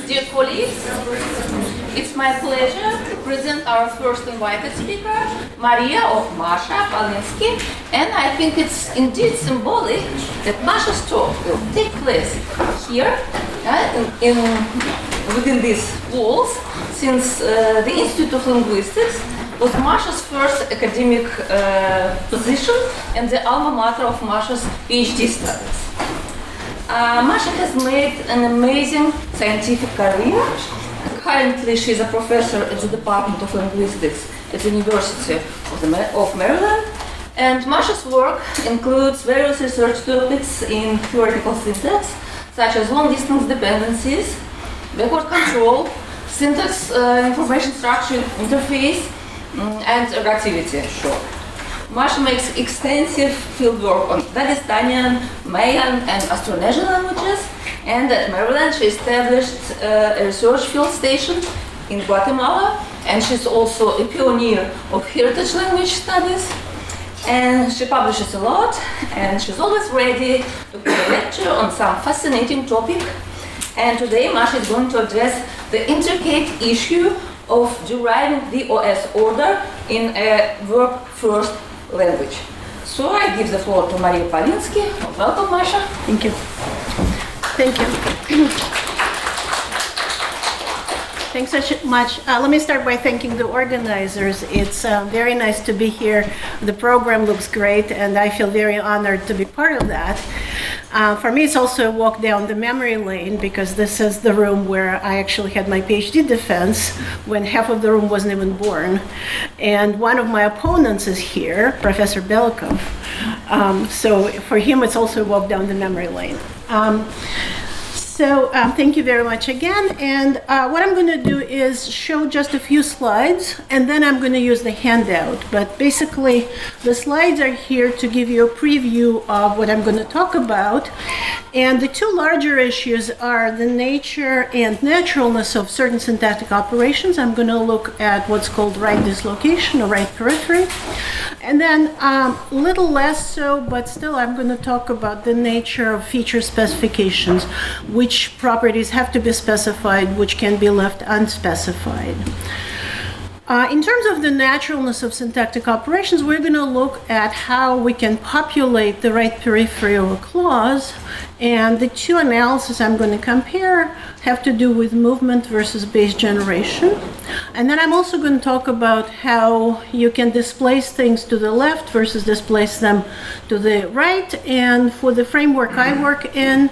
Dear colleagues, it's my pleasure to present our first invited speaker, Maria or Masha Polinsky, and I think it's indeed symbolic that Masha's talk will take place here within these walls, since the Institute of Linguistics was Masha's first academic position and the alma mater of Masha's PhD studies. Masha has made an amazing scientific career. Currently, she's a professor at the Department of Linguistics at the University of Maryland. And Masha's work includes various research topics in theoretical syntax, such as long-distance dependencies, backward control, syntax, information structure interface, and ergativity, sure. Masha makes extensive fieldwork on Dagestanian, Mayan, and Austronesian languages, and at Maryland she established a research field station in Guatemala, and she's also a pioneer of heritage language studies. And she publishes a lot, and she's always ready to give a lecture on some fascinating topic. And today Masha is going to address the intricate issue of deriving VOS order in a verb-first language. So I give the floor to Maria Polinsky. Welcome, Masha. Thank you. Thank you. Thanks so much. Let me start by thanking the organizers. It's very nice to be here. The program looks great, and I feel very honored to be part of that. For me, it's also a walk down the memory lane, because this is the room where I actually had my PhD defense when half of the room wasn't even born. And one of my opponents is here, Professor Belikov. So for him, it's also a walk down the memory lane. So thank you very much again. And what I'm going to do is show just a few slides, and then I'm going to use the handout. But basically, the slides are here to give you a preview of what I'm going to talk about. And the two larger issues are the nature and naturalness of certain syntactic operations. I'm going to look at what's called right dislocation or right periphery. And then a little less so, but still I'm going to talk about the nature of feature specifications, which properties have to be specified, which can be left unspecified. In terms of the naturalness of syntactic operations, we're going to look at how we can populate the right periphery of a clause. And the two analyses I'm going to compare have to do with movement versus base generation. And then I'm also going to talk about how you can displace things to the left versus displace them to the right. And for the framework I work in,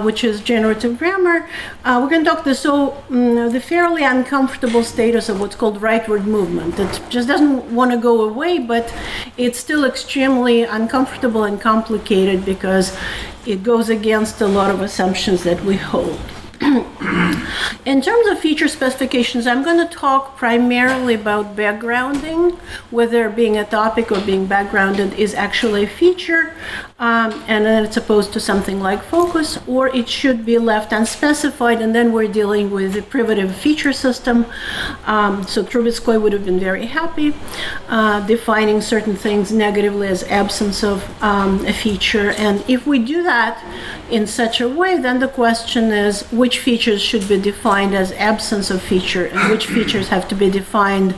which is generative grammar, we're going to talk the fairly uncomfortable status of what's called rightward movement. It just doesn't want to go away, but it's still extremely uncomfortable and complicated because it goes against a lot of assumptions that we hold. In terms of feature specifications, I'm going to talk primarily about backgrounding, whether being a topic or being backgrounded is actually a feature, and then it's opposed to something like focus, or it should be left unspecified, and then we're dealing with a privative feature system. So Trubetskoy would have been very happy, defining certain things negatively as absence of a feature. And if we do that in such a way, then the question is which features should be defined as absence of feature and which features have to be defined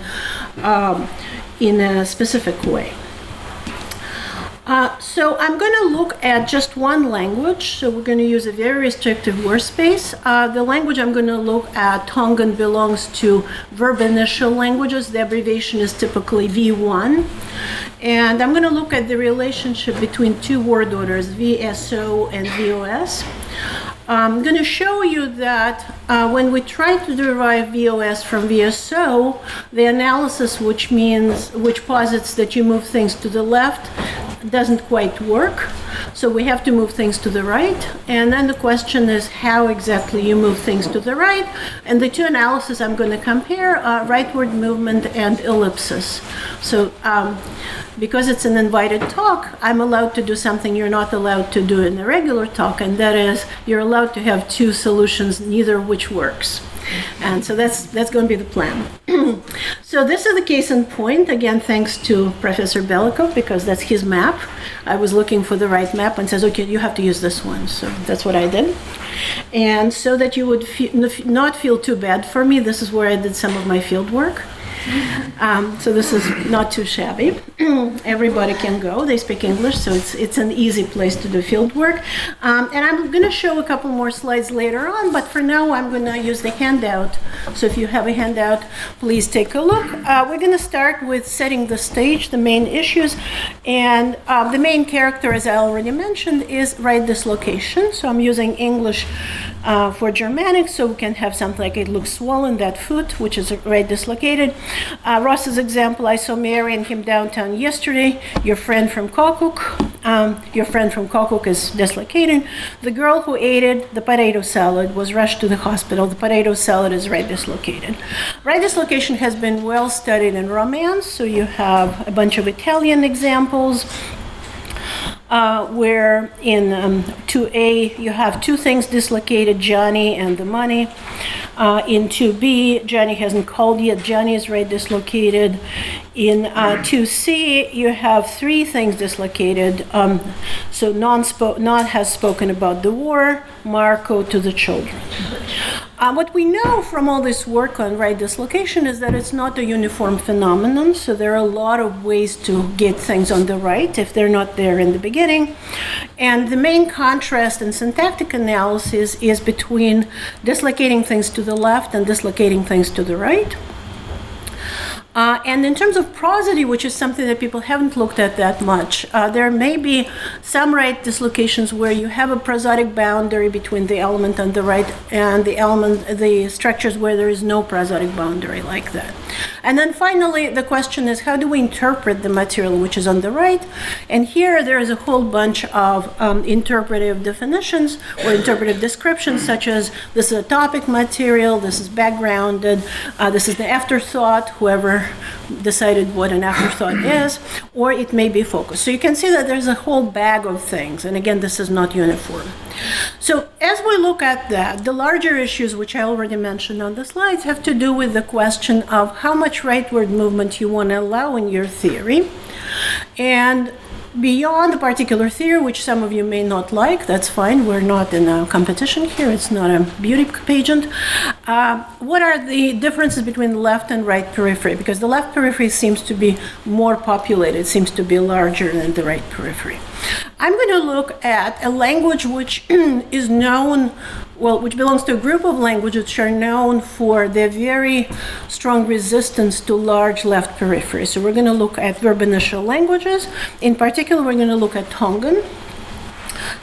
in a specific way. So I'm going to look at just one language. So we're going to use a very restrictive word space. The language I'm going to look at, Tongan, belongs to verb initial languages. The abbreviation is typically V1. And I'm going to look at the relationship between two word orders, VSO and VOS. I'm going to show you that when we try to derive VOS from VSO, the analysis which posits that you move things to the left doesn't quite work. So we have to move things to the right. And then the question is how exactly you move things to the right. And the two analyses I'm going to compare are rightward movement and ellipsis. So because it's an invited talk, I'm allowed to do something you're not allowed to do in a regular talk, and that is you're allowed to have two solutions, neither of which works. And so that's going to be the plan. So this is the case in point, again, thanks to Professor Belikov, because that's his map. I was looking for the right map and says, okay, you have to use this one. So that's what I did. And so that you would not feel too bad for me, this is where I did some of my field work. So this is not too shabby. Everybody can go. They speak English, so it's an easy place to do field work. And I'm going to show a couple more slides later on, but for now I'm going to use the handout. So if you have a handout, please take a look. We're going to start with setting the stage, the main issues. And the main character, as I already mentioned, is right dislocation. So I'm using English for Germanic, so we can have something like it looks swollen, that foot, which is right dislocated. Ross's example, I saw Mary and him downtown yesterday. Your friend from Kokuk is dislocated. The girl who ate the potato salad was rushed to the hospital. The potato salad is right dislocated. Right dislocation has been well studied in Romance, so you have a bunch of Italian examples. Where in 2A you have two things dislocated, Johnny and the money. In 2B, Johnny hasn't called yet, Johnny is right dislocated. In 2C, you have three things dislocated. So not has spoken about the war, Marco to the children. What we know from all this work on right dislocation is that it's not a uniform phenomenon, so there are a lot of ways to get things on the right if they're not there in the beginning. And the main contrast in syntactic analysis is between dislocating things to the left and dislocating things to the right. And in terms of prosody, which is something that people haven't looked at that much, there may be some right dislocations where you have a prosodic boundary between the element on the right and the structures where there is no prosodic boundary like that. And then finally, the question is, how do we interpret the material which is on the right? And here there is a whole bunch of interpretive definitions or interpretive descriptions, such as this is a topic material, this is backgrounded, this is the afterthought, whoever decided what an afterthought is, or it may be focused. So you can see that there's a whole bag of things, and again, this is not uniform. So as we look at that, the larger issues, which I already mentioned on the slides, have to do with the question of how much rightward movement you want to allow in your theory. And beyond the particular theory, which some of you may not like, that's fine, we're not in a competition here, it's not a beauty pageant. What are the differences between the left and right periphery? Because the left periphery seems to be more populated, seems to be larger than the right periphery. I'm going to look at a language which is known, which belongs to a group of languages which are known for their very strong resistance to large left periphery. So we're going to look at verb initial languages. In particular, we're going to look at Tongan.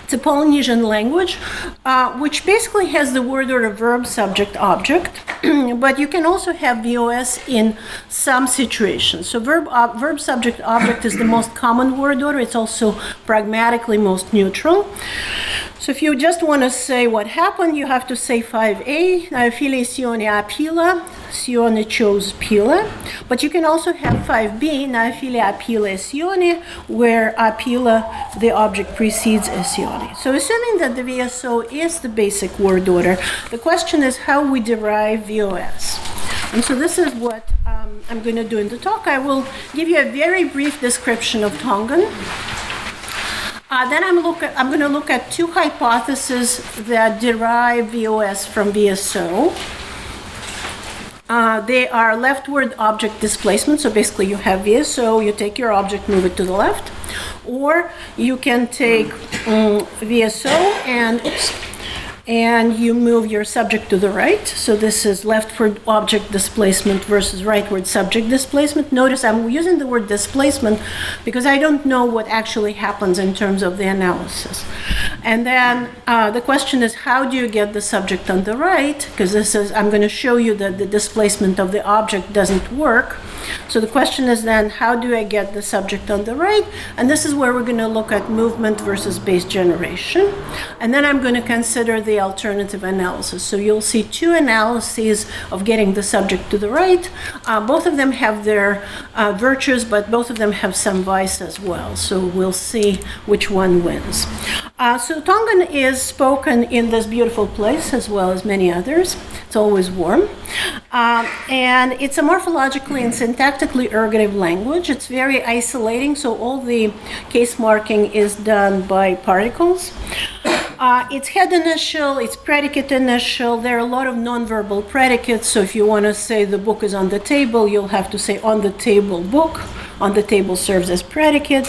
It's a Polynesian language, which basically has the word order verb, subject, object, but you can also have VOS in some situations. So verb, subject, object is the most common word order. It's also pragmatically most neutral. So if you just want to say what happened, you have to say 5A, Naefile sione a pila, sione chose pila. But you can also have 5B, Naefile a pila sione, where a pila, the object precedes a sione. So assuming that the VSO is the basic word order, the question is how we derive VOS. And so this is what I'm going to do in the talk. I will give you a very brief description of Tongan. Then I'm going to look at two hypotheses that derive VOS from VSO. They are leftward object displacement. So basically you have VSO, you take your object, move it to the left. Or you can take VSO and you move your subject to the right. So this is leftward object displacement versus rightward subject displacement. Notice I'm using the word displacement because I don't know what actually happens in terms of the analysis. And then the question is, how do you get the subject on the right? Because I'm going to show you that the displacement of the object doesn't work. So the question is then, how do I get the subject on the right? And this is where we're going to look at movement versus base generation. And then I'm going to consider the the alternative analysis. So you'll see two analyses of getting the subject to the right. Both of them have their virtues, but both of them have some vice as well. So we'll see which one wins. So Tongan is spoken in this beautiful place as well as many others. It's always warm. And it's a morphologically and syntactically ergative language. It's very isolating, so all the case marking is done by particles. It's head initial, it's predicate initial. There are a lot of nonverbal predicates, so if you want to say the book is on the table, you'll have to say on the table book. On the table serves as predicate.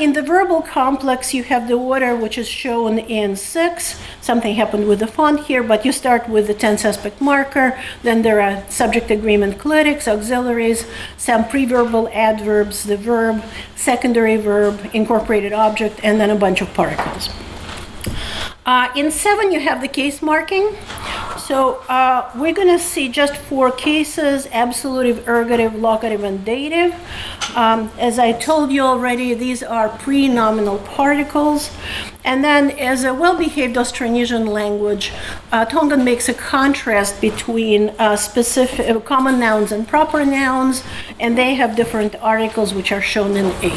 In the verbal complex, you have the order which is shown in 6. Something happened with the font here, but you start with the tense aspect marker. Then there are subject agreement clitics, auxiliaries, some preverbal adverbs, the verb, secondary verb, incorporated object, and then a bunch of particles. In 7, you have the case marking. So we're going to see just 4 cases: absolutive, ergative, locative, and dative. As I told you already, these are pre-nominal particles. And then, as a well-behaved Austronesian language, Tongan makes a contrast between specific common nouns and proper nouns, and they have different articles which are shown in 8.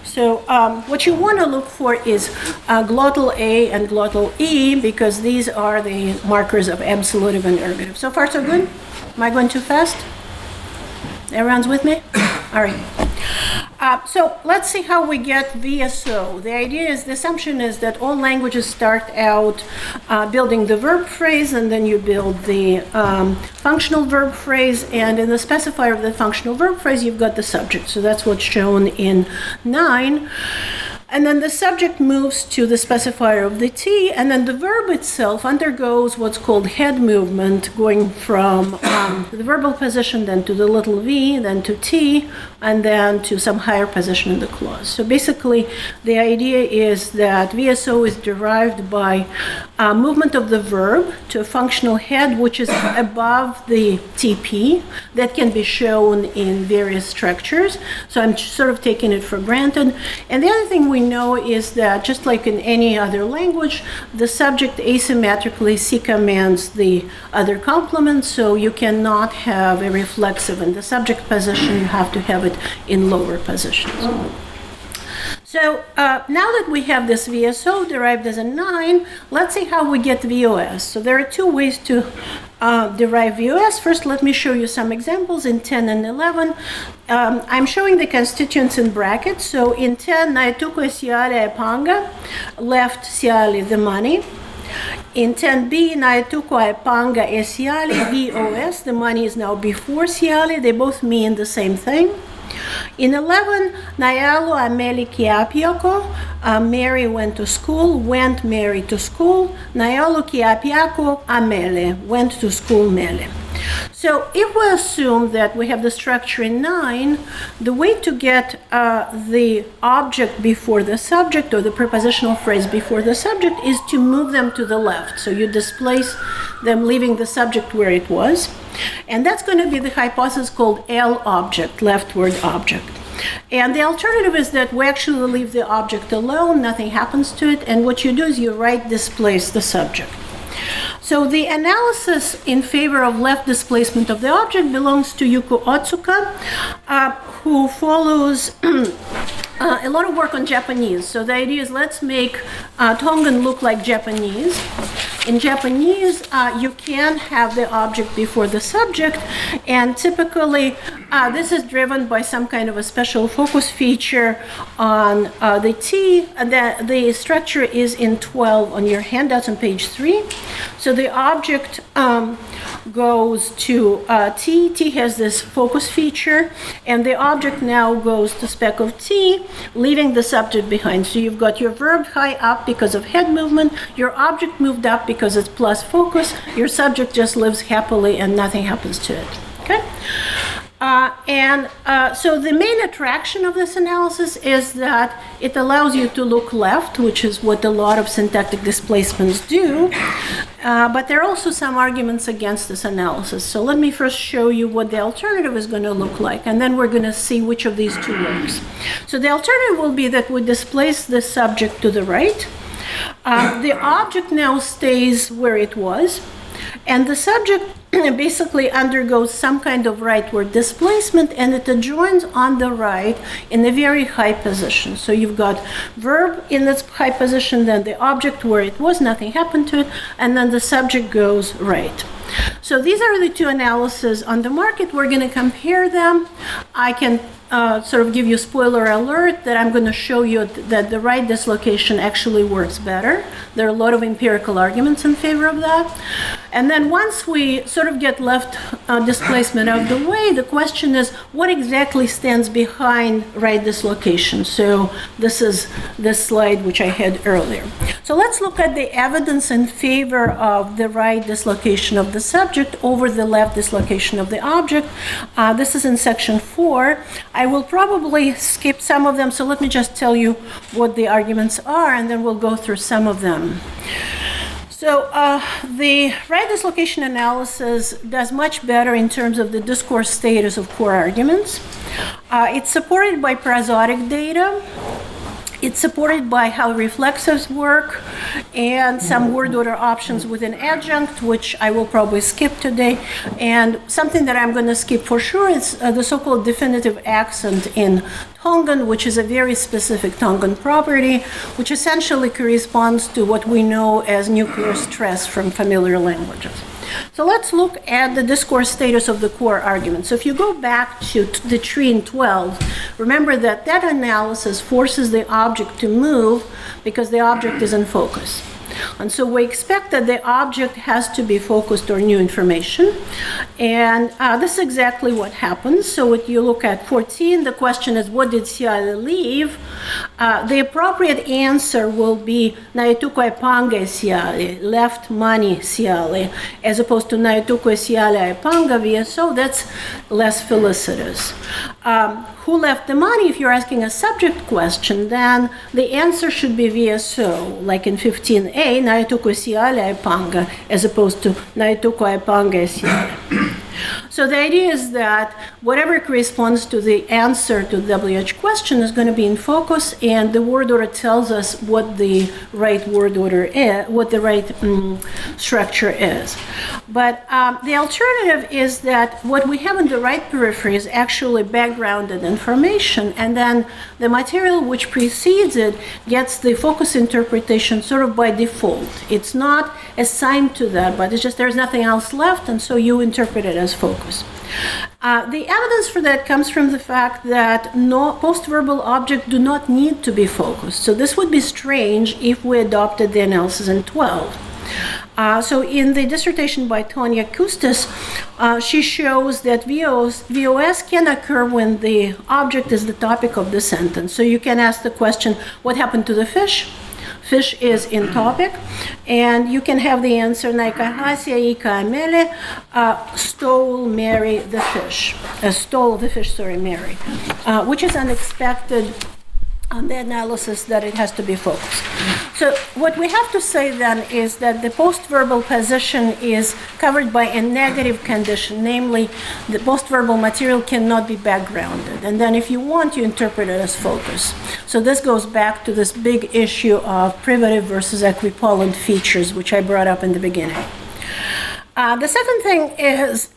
So what you want to look for is glottal A and glottal E, because these are the markers of absolutive and ergative. So far, so good? Am I going too fast? Everyone's with me? All right. So let's see how we get VSO. The idea is, the assumption is that all languages start out building the verb phrase, and then you build the functional verb phrase, and in the specifier of the functional verb phrase, you've got the subject. So that's what's shown in 9. And then the subject moves to the specifier of the T, and then the verb itself undergoes what's called head movement, going from the verbal position, then to the little v, then to T, and then to some higher position in the clause. So basically, the idea is that VSO is derived by movement of the verb to a functional head, which is above the TP. That can be shown in various structures. So I'm sort of taking it for granted. And the other thing we know is that, just like in any other language, the subject asymmetrically C-commands the other complement, so you cannot have a reflexive in the subject position. You have to have it in lower positions. So now that we have this VSO derived as a 9, let's see how we get VOS. So there are 2 ways to derive VOS. First, let me show you some examples in 10 and 11. I'm showing the constituents in brackets. So in 10, Naituko Siale Epanga, left Siale the money. In 10b, Naituko Epanga Siale, VOS, the money is now before Siale. They both mean the same thing. In 11, Nayalo Ameli Kiapiako, Mary went to school, went Mary to school. Nayalo Kiapiako, Amele, went to school Mele. So if we assume that we have the structure in 9, the way to get the object before the subject, or the prepositional phrase before the subject, is to move them to the left. So you displace them, leaving the subject where it was. And that's going to be the hypothesis called L object, leftward object. And the alternative is that we actually leave the object alone, nothing happens to it, and what you do is you right displace the subject. So the analysis in favor of left displacement of the object belongs to Yuko Otsuka, who follows a lot of work on Japanese. So the idea is, let's make Tongan look like Japanese. In Japanese, you can have the object before the subject, and typically this is driven by some kind of a special focus feature on the T. The structure is in 12 on your handouts on page 3. So the object goes to T. T has this focus feature, and the object now goes to speck of T, leaving the subject behind. So you've got your verb high up because of head movement, your object moved up because it's plus focus, your subject just lives happily and nothing happens to it. Okay? So the main attraction of this analysis is that it allows you to look left, which is what a lot of syntactic displacements do. But there are also some arguments against this analysis. So let me first show you what the alternative is going to look like, and then we're going to see which of these 2 works. So the alternative will be that we displace the subject to the right. The object now stays where it was, and the subject basically undergoes some kind of rightward displacement, and it adjoins on the right in a very high position. So you've got verb in its high position, then the object where it was, nothing happened to it, and then the subject goes right. So these are the two analyses on the market. We're going to compare them. I can sort of give you spoiler alert that I'm going to show you that the right dislocation actually works better. There are a lot of empirical arguments in favor of that. And then once we sort of get left displacement out of the way, the question is what exactly stands behind right dislocation. So this is this slide which I had earlier. So let's look at the evidence in favor of the right dislocation of the subject over the left dislocation of the object. This is in section 4. I will probably skip some of them, so let me just tell you what the arguments are, and then we'll go through some of them. So the right dislocation analysis does much better in terms of the discourse status of core arguments. It's supported by prosodic data. It's supported by how reflexives work and some word order options with an adjunct, which I will probably skip today. And something that I'm going to skip for sure is the so-called definitive accent in Tongan, which is a very specific Tongan property, which essentially corresponds to what we know as nuclear stress from familiar languages. So let's look at the discourse status of the core argument. So if you go back to the tree in 12, remember that that analysis forces the object to move because the object is in focus. And so we expect that the object has to be focused on new information. And this is exactly what happens. So if you look at 14, the question is, what did Siale leave? The appropriate answer will be Naituko e panga Siale, left money Siale, as opposed to Naituko e Siale e panga VSO. That's less felicitous. Who left the money? If you're asking a subject question, then the answer should be VSO, like in 15a, Naituko Siale e panga, as opposed to Naituko e panga e Siale. So the idea is that whatever corresponds to the answer to the WH question is going to be in focus, and the word order tells us what the right word order is, what the right structure is. But the alternative is that what we have in the right periphery is actually backgrounded information, and then the material which precedes it gets the focus interpretation sort of by default. It's not assigned to that, but it's just there's nothing else left, and so you interpret it as focus. The evidence for that comes from the fact that no post-verbal objects do not need to be focused. So this would be strange if we adopted the analysis in 12. So in the dissertation by Tonya Kustis, she shows that VOS can occur when the object is the topic of the sentence. So you can ask the question, what happened to the fish? Fish is in topic, and you can have the answer, Naikahasia ika amele, stole Mary the fish. Stole the fish, sorry, Mary, which is unexpected on the analysis that it has to be focused. So what we have to say then is that the post-verbal position is covered by a negative condition, namely the post-verbal material cannot be backgrounded. And then if you want, you interpret it as focus. So this goes back to this big issue of privative versus equipollent features, which I brought up in the beginning. The second thing is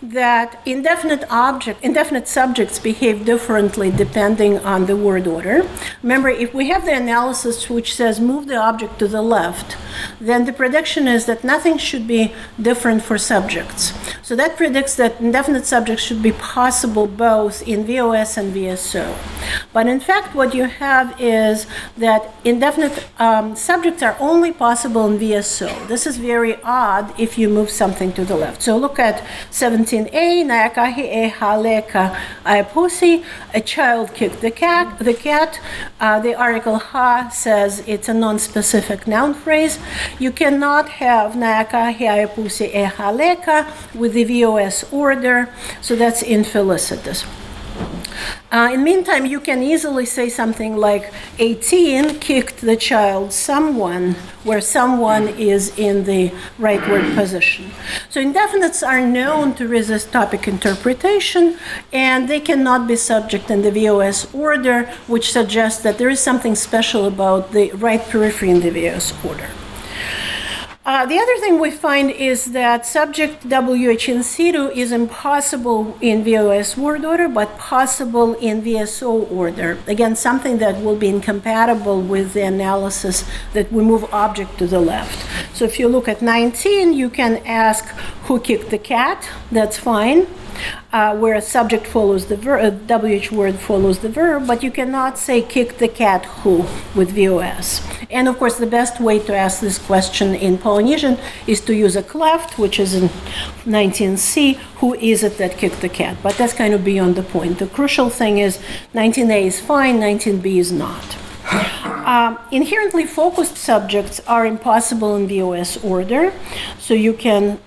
that indefinite subjects behave differently depending on the word order. Remember, if we have the analysis which says move the object to the left, then the prediction is that nothing should be different for subjects. So that predicts that indefinite subjects should be possible both in VOS and VSO. But in fact, what you have is that indefinite subjects are only possible in VSO. This is very odd if you move something to the left. So look at 17a, Naakahi e haleka aipusi, a child kicked the cat. The article ha says it's a non-specific noun phrase. You cannot have Naakahi aipusi e haleka with the VOS order, so that's infelicitous. In the meantime, you can easily say something like 18 kicked the child someone, where someone is in the rightward position. So indefinites are known to resist topic interpretation, and they cannot be subject in the VOS order, which suggests that there is something special about the right periphery in the VOS order. The other thing we find is that subject WH in situ is impossible in VOS word order, but possible in VSO order. Again, something that will be incompatible with the analysis that we move object to the left. So if you look at 19, you can ask who kicked the cat, that's fine. Where a subject follows the verb, WH word follows the verb, but you cannot say kick the cat who with VOS. And of course, the best way to ask this question in Polynesian is to use a cleft, which is in 19C, who is it that kicked the cat? But that's kind of beyond the point. The crucial thing is 19A is fine, 19B is not. Inherently focused subjects are impossible in VOS order. So you can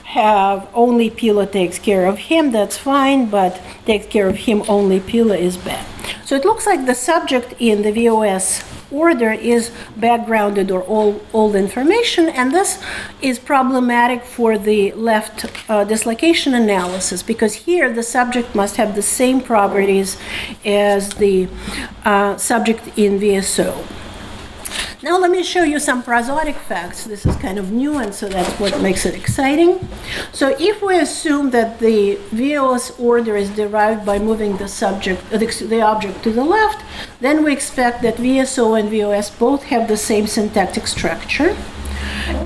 have only Pila takes care of him, that's fine, but takes care of him only Pila is bad. So it looks like the subject in the VOS order is backgrounded or old information, and this is problematic for the left dislocation analysis, because here the subject must have the same properties as the subject in VSO. Now let me show you some prosodic facts. This is kind of new, and so that's what makes it exciting. So if we assume that the VOS order is derived by moving the object to the left, then we expect that VSO and VOS both have the same syntactic structure.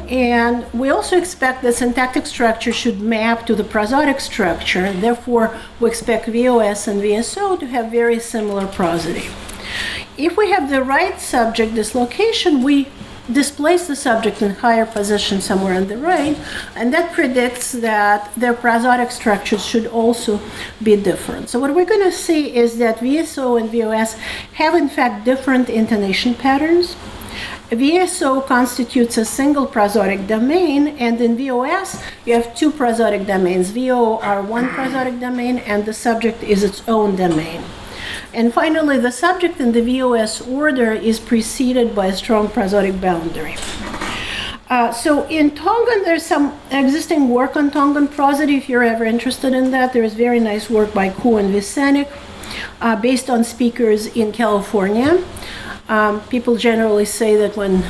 And we also expect the syntactic structure should map to the prosodic structure, and therefore we expect VOS and VSO to have very similar prosody. If we have the right subject dislocation, we displace the subject in higher position somewhere on the right, and that predicts that their prosodic structures should also be different. So what we're going to see is that VSO and VOS have in fact different intonation patterns. VSO constitutes a single prosodic domain, and in VOS you have two prosodic domains. VO are one prosodic domain, and the subject is its own domain. And finally, the subject in the VOS order is preceded by a strong prosodic boundary. So in Tongan, there's some existing work on Tongan prosody. If you're ever interested in that, there is very nice work by Ku and Visenik based on speakers in California. People generally say that when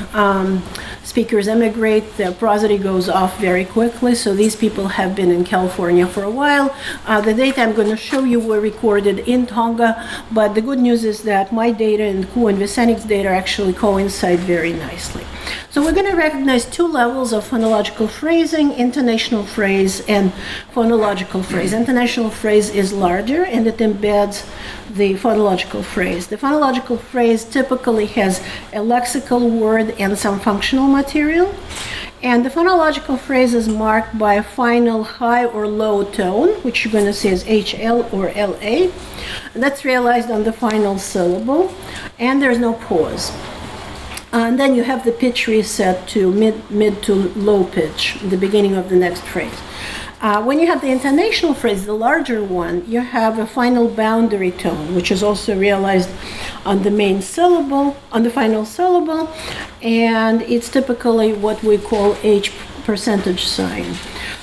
speakers emigrate, their prosody goes off very quickly, so these people have been in California for a while. The data I'm going to show you were recorded in Tonga, but the good news is that my data and Ku and Visenik's data actually coincide very nicely. So we're going to recognize two levels of phonological phrasing: intonational phrase and phonological phrase. Intonational phrase is larger, and it embeds the phonological phrase. The phonological phrase typically has a lexical word and some functional material, and the phonological phrase is marked by a final high or low tone, which you're going to see as HL or LA. That's realized on the final syllable, and there's no pause. And then you have the pitch reset to mid to low pitch, the beginning of the next phrase. When you have the intonational phrase, the larger one, you have a final boundary tone, which is also realized on the main syllable, on the final syllable, and it's typically what we call H percentage sign.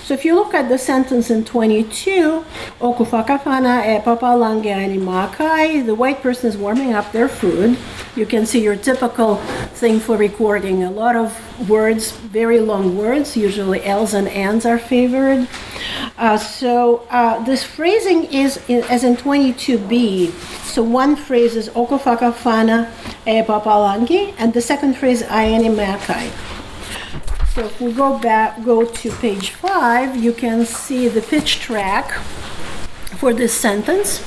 So if you look at the sentence in 22, Okufakafana e papalange animakai, the white person is warming up their food. You can see your typical thing for recording. A lot of words, very long words, usually L's and N's are favored. This phrasing is as in 22b. So one phrase is Okufakafana e papalange, and the second phrase Ayani makai. So if we go to page 5, you can see the pitch track for this sentence.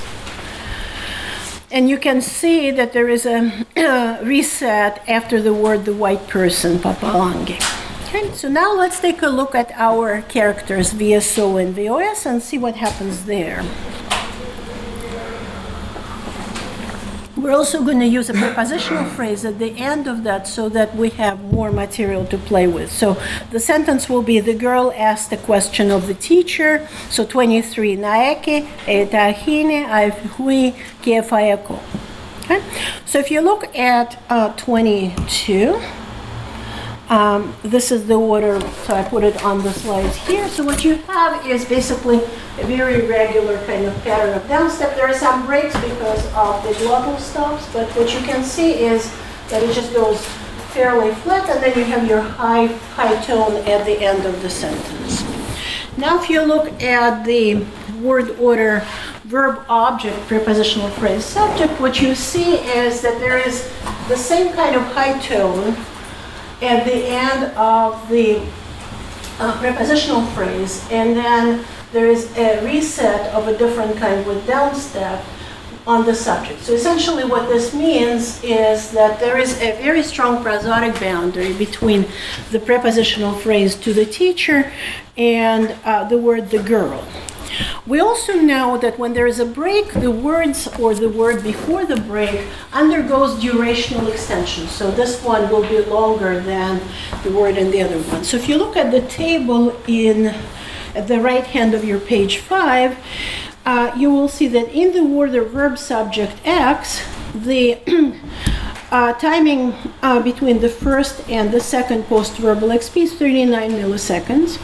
And you can see that there is a reset after the word the white person, papalange. Okay, so now let's take a look at our characters VSO and VOS and see what happens there. We're also going to use a prepositional phrase at the end of that so that we have more material to play with. So the sentence will be, the girl asked a question of the teacher. So 23, naeke, etahine, hui, kiefayako. Okay? So if you look at 22, this is the order, so I put it on the slides here. So what you have is basically a very regular kind of pattern of downstep. There are some breaks because of the glottal stops, but what you can see is that it just goes fairly flat, and then you have your high tone at the end of the sentence. Now if you look at the word order verb object prepositional phrase subject, what you see is that there is the same kind of high tone at the end of the prepositional phrase, and then there is a reset of a different kind with downstep on the subject. So essentially what this means is that there is a very strong prosodic boundary between the prepositional phrase to the teacher and the word the girl. We also know that when there is a break, the words or the word before the break undergoes durational extension. So this one will be longer than the word in the other one. So if you look at the table at the right hand of your page 5, you will see that in the word or verb subject X, the timing between the first and the second post-verbal XP is 39 milliseconds.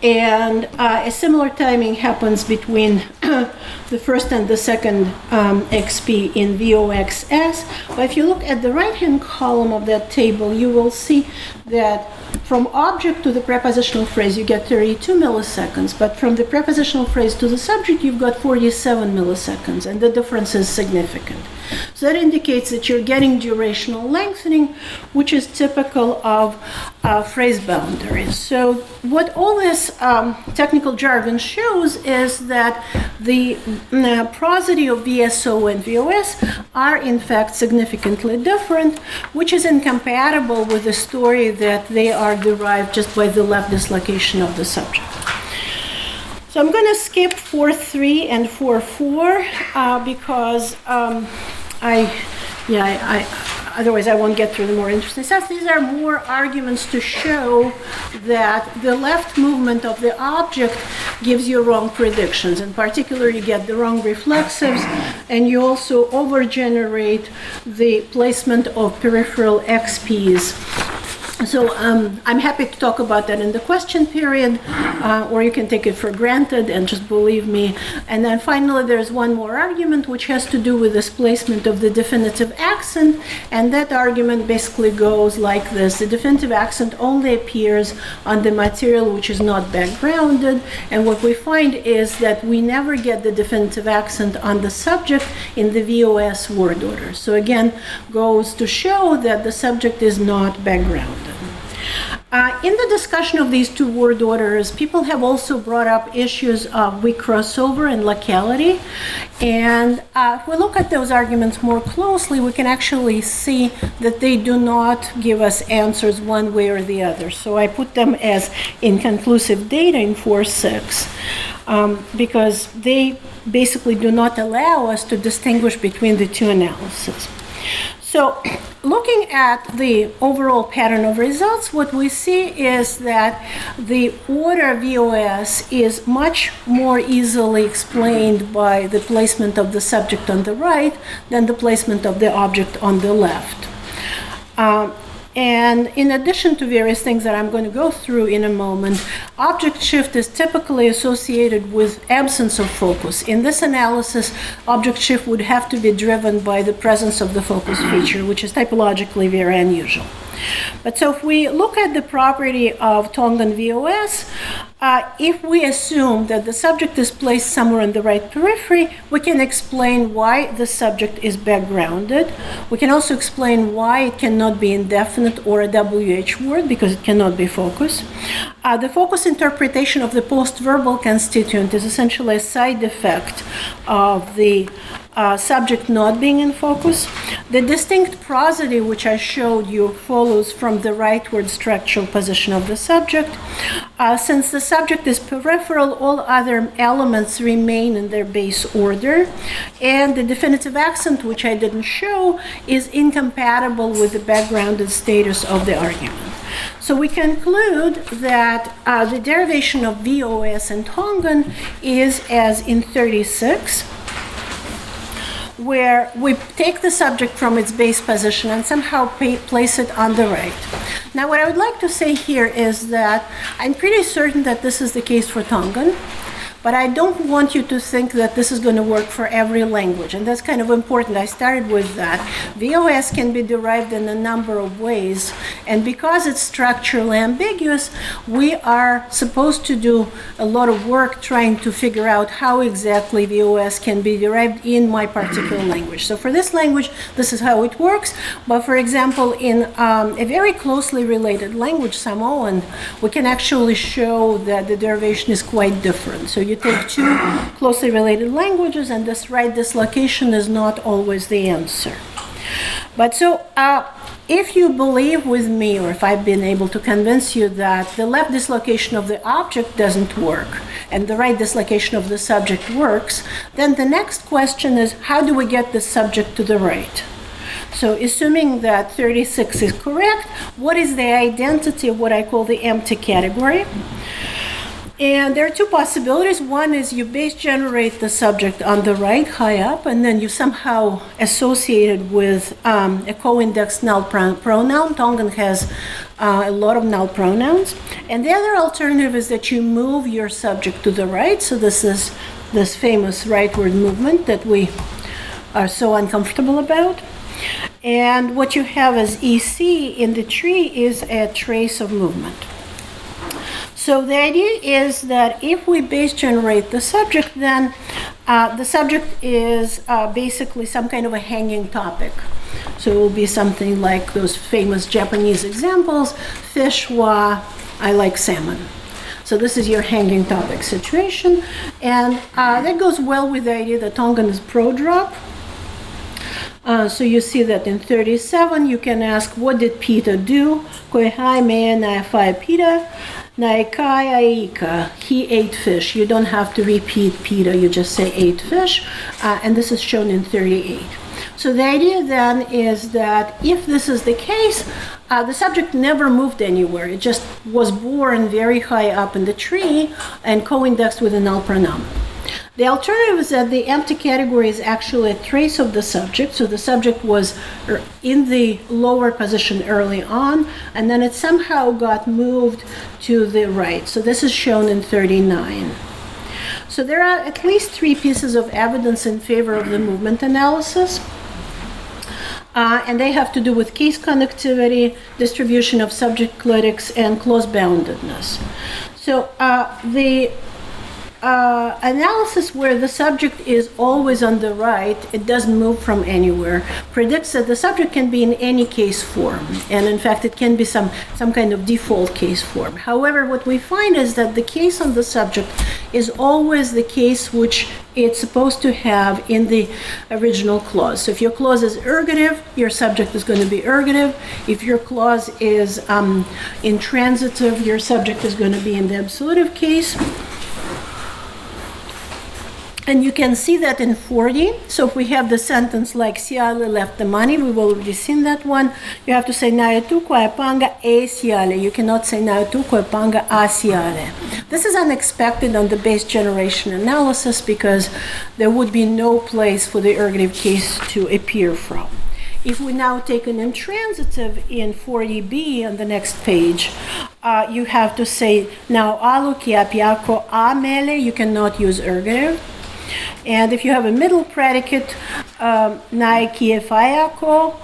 And a similar timing happens between the first and the second XP in VOXS. But if you look at the right-hand column of that table, you will see that from object to the prepositional phrase, you get 32 milliseconds. But from the prepositional phrase to the subject, you've got 47 milliseconds. And the difference is significant. So that indicates that you're getting durational lengthening, which is typical of phrase boundaries. So what all this technical jargon shows is that the prosody of VSO and VOS are in fact significantly different, which is incompatible with the story that they are derived just by the left dislocation of the subject. So I'm going to skip 4.3 and 4.4 because otherwise I won't get through the more interesting stuff. These are more arguments to show that the left movement of the object gives you wrong predictions. In particular, you get the wrong reflexives, and you also overgenerate the placement of peripheral XPs. So I'm happy to talk about that in the question period, or you can take it for granted and just believe me. And then finally, there's one more argument which has to do with displacement of the definitive accent, and that argument basically goes like this. The definitive accent only appears on the material which is not backgrounded, and what we find is that we never get the definitive accent on the subject in the VOS word order. So again, goes to show that the subject is not backgrounded. In the discussion of these two word orders, people have also brought up issues of weak crossover and locality. And if we look at those arguments more closely, we can actually see that they do not give us answers one way or the other. So I put them as inconclusive data in 4.6 because they basically do not allow us to distinguish between the two analyses. So looking at the overall pattern of results, what we see is that the order VOS is much more easily explained by the placement of the subject on the right than the placement of the object on the left. And in addition to various things that I'm going to go through in a moment, object shift is typically associated with absence of focus. In this analysis, object shift would have to be driven by the presence of the focus feature, which is typologically very unusual. But so if we look at the property of Tongan VOS, if we assume that the subject is placed somewhere in the right periphery, we can explain why the subject is backgrounded. We can also explain why it cannot be indefinite or a WH word, because it cannot be focus. The focus interpretation of the post-verbal constituent is essentially a side effect of the subject not being in focus. The distinct prosody, which I showed you, follows from the rightward structural position of the subject. Since the subject is peripheral, all other elements remain in their base order, and the definitive accent, which I didn't show, is incompatible with the backgrounded status of the argument. So we conclude that the derivation of VOS in Tongan is as in 36, where we take the subject from its base position and somehow place it on the right. Now, what I would like to say here is that I'm pretty certain that this is the case for Tongan, but I don't want you to think that this is going to work for every language, and that's kind of important. I started with that. VOS can be derived in a number of ways, and because it's structurally ambiguous, we are supposed to do a lot of work trying to figure out how exactly VOS can be derived in my particular language. So for this language, this is how it works, but for example, in a very closely related language, Samoan, we can actually show that the derivation is quite different. So you take two closely related languages, and this right dislocation is not always the answer. But so if you believe with me, or if I've been able to convince you that the left dislocation of the object doesn't work and the right dislocation of the subject works, then the next question is, how do we get the subject to the right? So assuming that 36 is correct, what is the identity of what I call the empty category? And there are two possibilities. One is you base generate the subject on the right, high up, and then you somehow associate it with a co-indexed null pronoun. Tongan has a lot of null pronouns. And the other alternative is that you move your subject to the right. So this is this famous rightward movement that we are so uncomfortable about. And what you have as EC in the tree is a trace of movement. So the idea is that if we base generate the subject, then the subject is basically some kind of a hanging topic. So it will be something like those famous Japanese examples, fish wa, I like salmon. So this is your hanging topic situation. And that goes well with the idea that Tongan is pro-drop. So you see that in 37, you can ask, what did Peter do? Koe hai mea na whai Peter. He ate fish. You don't have to repeat Peter, you just say ate fish, and this is shown in 38. So the idea then is that if this is the case, the subject never moved anywhere. It just was born very high up in the tree and co-indexed with a null pronoun. The alternative is that the empty category is actually a trace of the subject. So the subject was in the lower position early on, and then it somehow got moved to the right. So this is shown in 39. So there are at least three pieces of evidence in favor of the movement analysis. And they have to do with case connectivity, distribution of subject clitics, and clause boundedness. So the analysis where the subject is always on the right, it doesn't move from anywhere, predicts that the subject can be in any case form. And in fact, it can be some kind of default case form. However, what we find is that the case on the subject is always the case which it's supposed to have in the original clause. So if your clause is ergative, your subject is going to be ergative. If your clause is intransitive, your subject is going to be in the absolutive case. And you can see that in 40. So if we have the sentence like Siale left the money, we've already seen that one. You have to say Naetu koepanga e Siale. You cannot say Naetu koepanga a Siale. This is unexpected on the base generation analysis because there would be no place for the ergative case to appear from. If we now take an intransitive in 40b on the next page, you have to say now alu kiapiako amele. You cannot use ergative. And if you have a middle predicate, nai kiefayako,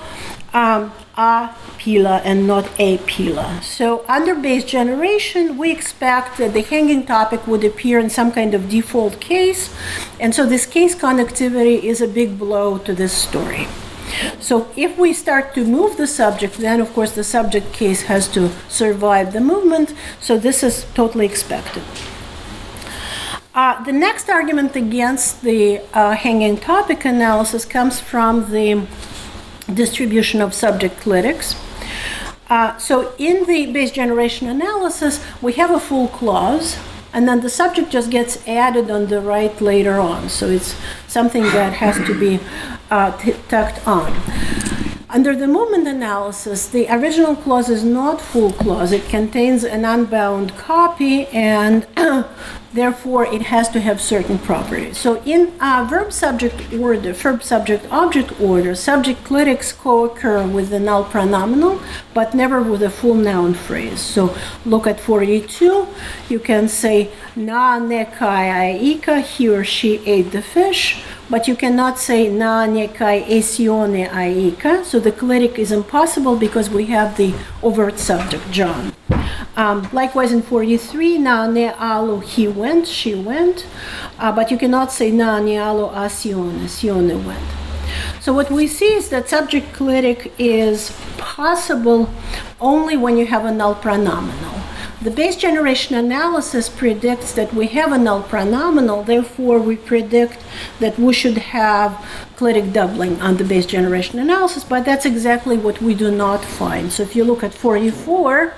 a pila and not a pila. So under base generation, we expect that the hanging topic would appear in some kind of default case. And so this case connectivity is a big blow to this story. So if we start to move the subject, then of course the subject case has to survive the movement. So this is totally expected. The next argument against the hanging topic analysis comes from the distribution of subject clitics. So in the base generation analysis, we have a full clause, and then the subject just gets added on the right later on. So it's something that has to be tacked on. Under the movement analysis, the original clause is not full clause. It contains an unbound copy, and therefore it has to have certain properties. So in verb-subject order, verb-subject-object order, subject clerics co-occur with the null pronominal, but never with a full noun phrase. So look at 42. You can say, na ne kai aika, he or she ate the fish, but you cannot say na ne kai esione aika. So the cleric is impossible because we have the overt subject, John. Likewise in 43, na ne alu, he went, she went, but you cannot say na ne alu asione, sione went. So what we see is that subject cleric is possible only when you have a null pronominal. The base generation analysis predicts that we have a null pronominal, therefore we predict that we should have cleric doubling on the base generation analysis, but that's exactly what we do not find. So if you look at 44,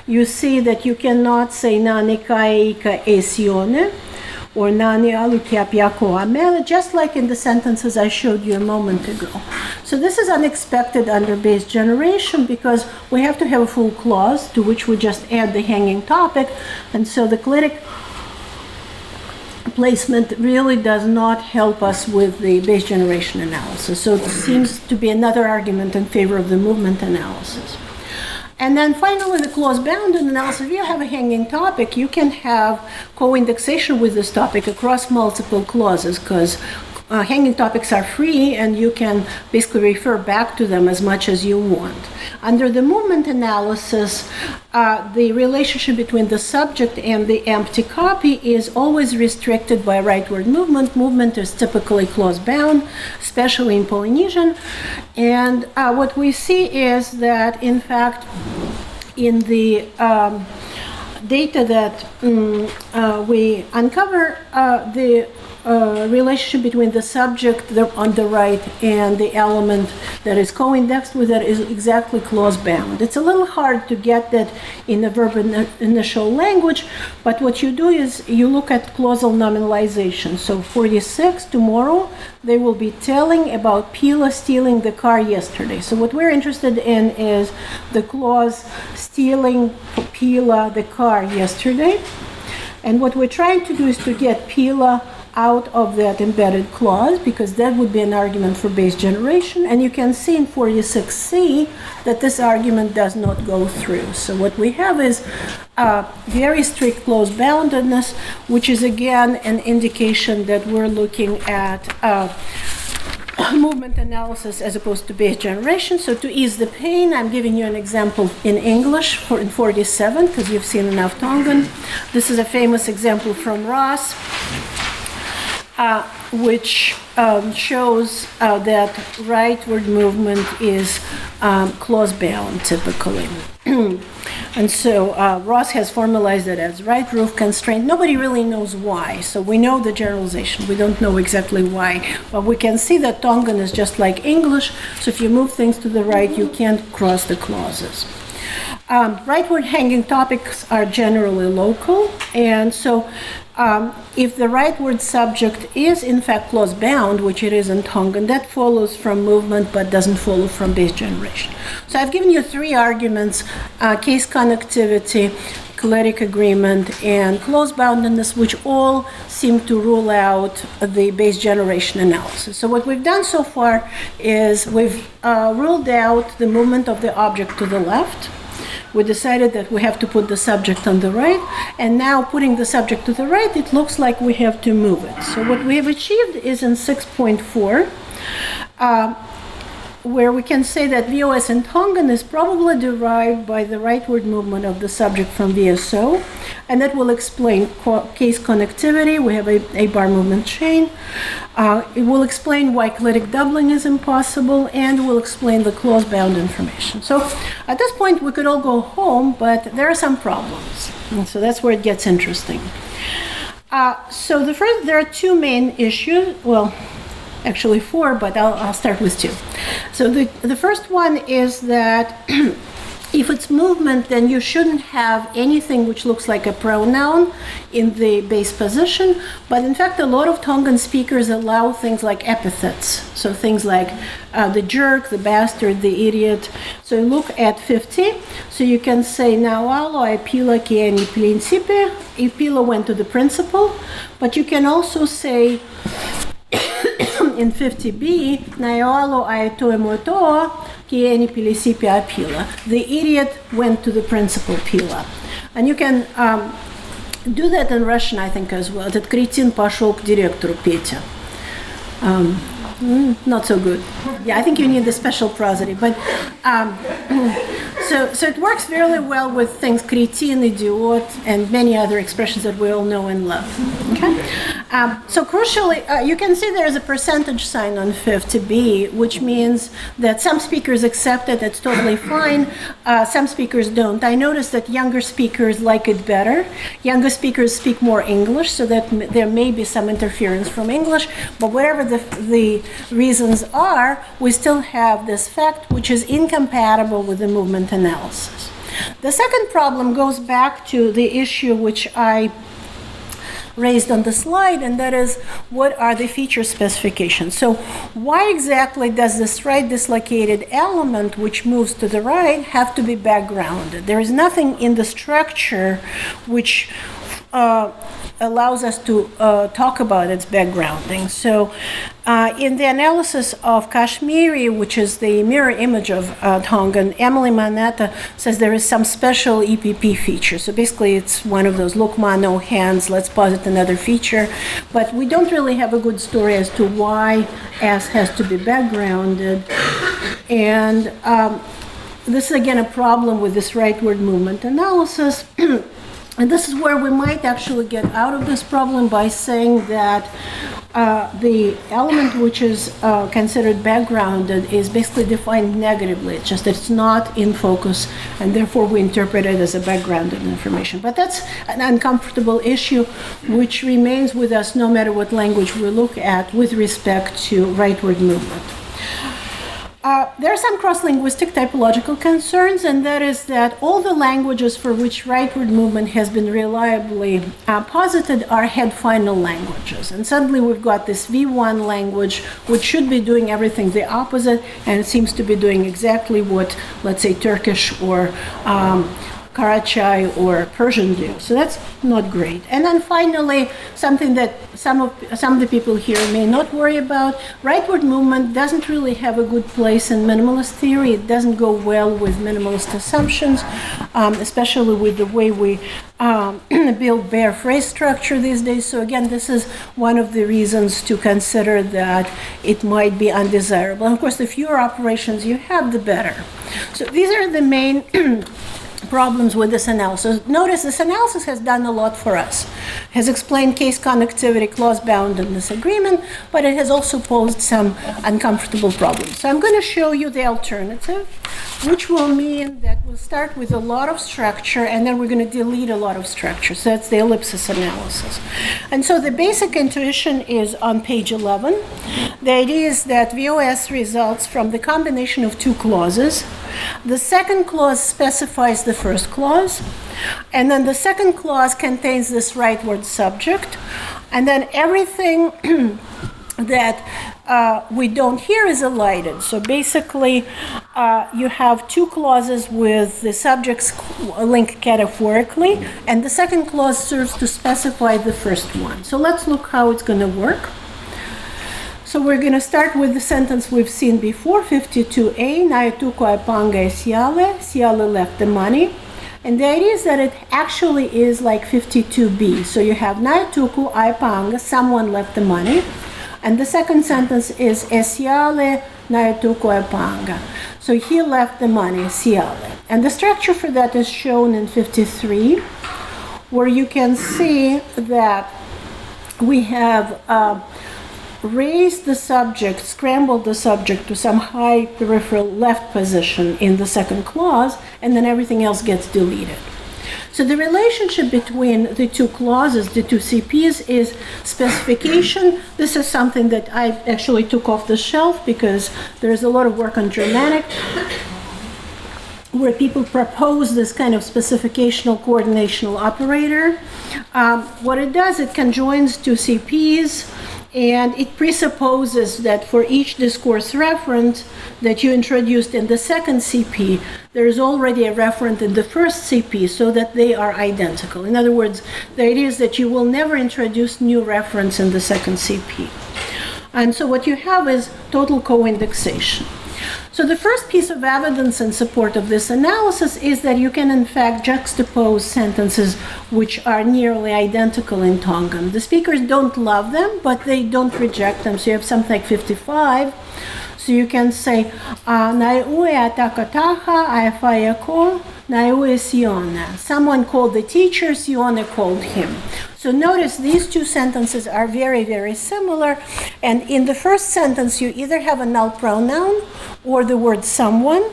you see that you cannot say na ne kai ika esione, or nani alu kiapiako amele, just like in the sentences I showed you a moment ago. So this is unexpected under base generation because we have to have a full clause to which we just add the hanging topic, and so the cleric placement really does not help us with the base generation analysis. So it seems to be another argument in favor of the movement analysis. And then finally, the clause-bounded analysis. If you have a hanging topic, you can have co-indexation with this topic across multiple clauses, because hanging topics are free and you can basically refer back to them as much as you want. Under the movement analysis, the relationship between the subject and the empty copy is always restricted by rightward movement. Movement is typically clause-bound, especially in Polynesian. And what we see is that, in fact, in the data that we uncover, the relationship between the subject on the right and the element that is co-indexed with it is exactly clause-bound. It's a little hard to get that in the verb initial language, but what you do is you look at clausal nominalization. So 46, tomorrow, they will be telling about Pila stealing the car yesterday. So what we're interested in is the clause stealing Pila the car yesterday. And what we're trying to do is to get Pila out of that embedded clause, because that would be an argument for base generation. And you can see in 46C that this argument does not go through. So what we have is very strict clause-boundedness, which is again an indication that we're looking at movement analysis as opposed to base generation. So to ease the pain, I'm giving you an example in English in 47, because you've seen enough Tongan. This is a famous example from Ross, which shows that rightward movement is clause-bound typically. And so Ross has formalized it as right roof constraint. Nobody really knows why. So we know the generalization. We don't know exactly why. But we can see that Tongan is just like English. So if you move things to the right, you can't cross the clauses. Rightward hanging topics are generally local. And so if the rightward subject is in fact clause-bound, which it is in Tongan, that follows from movement but doesn't follow from base generation. So I've given you three arguments: case connectivity, cleric agreement, and clause-boundedness, which all seem to rule out the base generation analysis. So what we've done so far is we've ruled out the movement of the object to the left. We decided that we have to put the subject on the right, and now putting the subject to the right, it looks like we have to move it. So what we have achieved is in 6.4, where we can say that VOS in Tongan is probably derived by the rightward movement of the subject from VSO, and that will explain case connectivity. We have a bar movement chain. It will explain why cleric doubling is impossible, and will explain the clause-bound information. So at this point, we could all go home, but there are some problems, and so that's where it gets interesting. So there are two main issues. Well, actually four, but I'll start with two. So the first one is that If it's movement, then you shouldn't have anything which looks like a pronoun in the base position. But in fact, a lot of Tongan speakers allow things like epithets. So things like the jerk, the bastard, the idiot. So look at 50. So you can say, Naualo ai pila ki e ni principe. If pila went to the principal. But you can also say, in 50b, Naualo ai toe motoa. The idiot went to the principal pila. And you can do that in Russian, I think, as well. Этот кретин пошел к директору Петя. Not so good. Yeah, I think you need the special prosody. But so it works fairly well with things кретин, idiot, and many other expressions that we all know and love. Okay. So crucially, you can see there's a percentage sign on 50b, which means that some speakers accept it, it's totally fine. Some speakers don't. I noticed that younger speakers like it better. Younger speakers speak more English, so that there may be some interference from English, but whatever the reasons are, we still have this fact which is incompatible with the movement analysis. The second problem goes back to the issue which I raised on the slide, and that is, what are the feature specifications? So why exactly does this right dislocated element which moves to the right have to be backgrounded? There is nothing in the structure which allows us to talk about its backgrounding. So in the analysis of Kashmiri, which is the mirror image of Tongan, Emily Manetta says there is some special EPP feature. So basically it's one of those Lukma, no hands, let's posit another feature. But we don't really have a good story as to why S has to be backgrounded. And this is again a problem with this rightward movement analysis. And this is where we might actually get out of this problem by saying that the element which is considered backgrounded is basically defined negatively. It's just that it's not in focus, and therefore we interpret it as a backgrounded information. But that's an uncomfortable issue which remains with us no matter what language we look at with respect to rightward movement. There are some cross-linguistic typological concerns, and that is that all the languages for which rightward movement has been reliably posited are head-final languages. And suddenly we've got this V1 language, which should be doing everything the opposite, and it seems to be doing exactly what, let's say, Turkish or Karachai or Persian do. So that's not great. And then finally, something that some of the people here may not worry about, rightward movement doesn't really have a good place in minimalist theory. It doesn't go well with minimalist assumptions, especially with the way we build bare phrase structure these days. So again, this is one of the reasons to consider that it might be undesirable. And of course, the fewer operations you have, the better. So these are the main problems with this analysis. Notice this analysis has done a lot for us. Has explained case connectivity, clause boundedness agreement, but it has also posed some uncomfortable problems. So I'm going to show you the alternative, which will mean that we'll start with a lot of structure and then we're going to delete a lot of structure. So that's the ellipsis analysis. And so the basic intuition is on page 11. The idea is that VOS results from the combination of two clauses. The second clause specifies the first clause, and then the second clause contains this rightward subject, and then everything that we don't hear is elided. So basically, you have two clauses with the subjects linked categorically, and the second clause serves to specify the first one. So let's look how it's going to work. So we're going to start with the sentence we've seen before, 52a, Naituko aipanga Siale, Siale left the money. And the idea is that it actually is like 52b. So you have Naituko aipanga, someone left the money. And the second sentence is Siale Naituko aipanga. So he left the money, Siale. And the structure for that is shown in 53, where you can see that we have raised the subject, scrambled the subject to some high peripheral left position in the second clause, and then everything else gets deleted. So the relationship between the two clauses, the two CPs, is specification. This is something that I actually took off the shelf because there is a lot of work on Germanic. where people propose this kind of specificational coordinational operator. What it does, it conjoins two CPs, and it presupposes that for each discourse referent that you introduced in the second CP, there is already a referent in the first CP so that they are identical. In other words, the idea is that you will never introduce new reference in the second CP. And so what you have is total co-indexation. So the first piece of evidence in support of this analysis is that you can in fact juxtapose sentences which are nearly identical in Tongan. The speakers don't love them, but they don't reject them. So you have something like 55. So you can say, Naiue atakataha aefayako naiue siona. Someone called the teacher, Sione called him. So notice these two sentences are very, very similar. And in the first sentence, you either have a null pronoun or the word someone.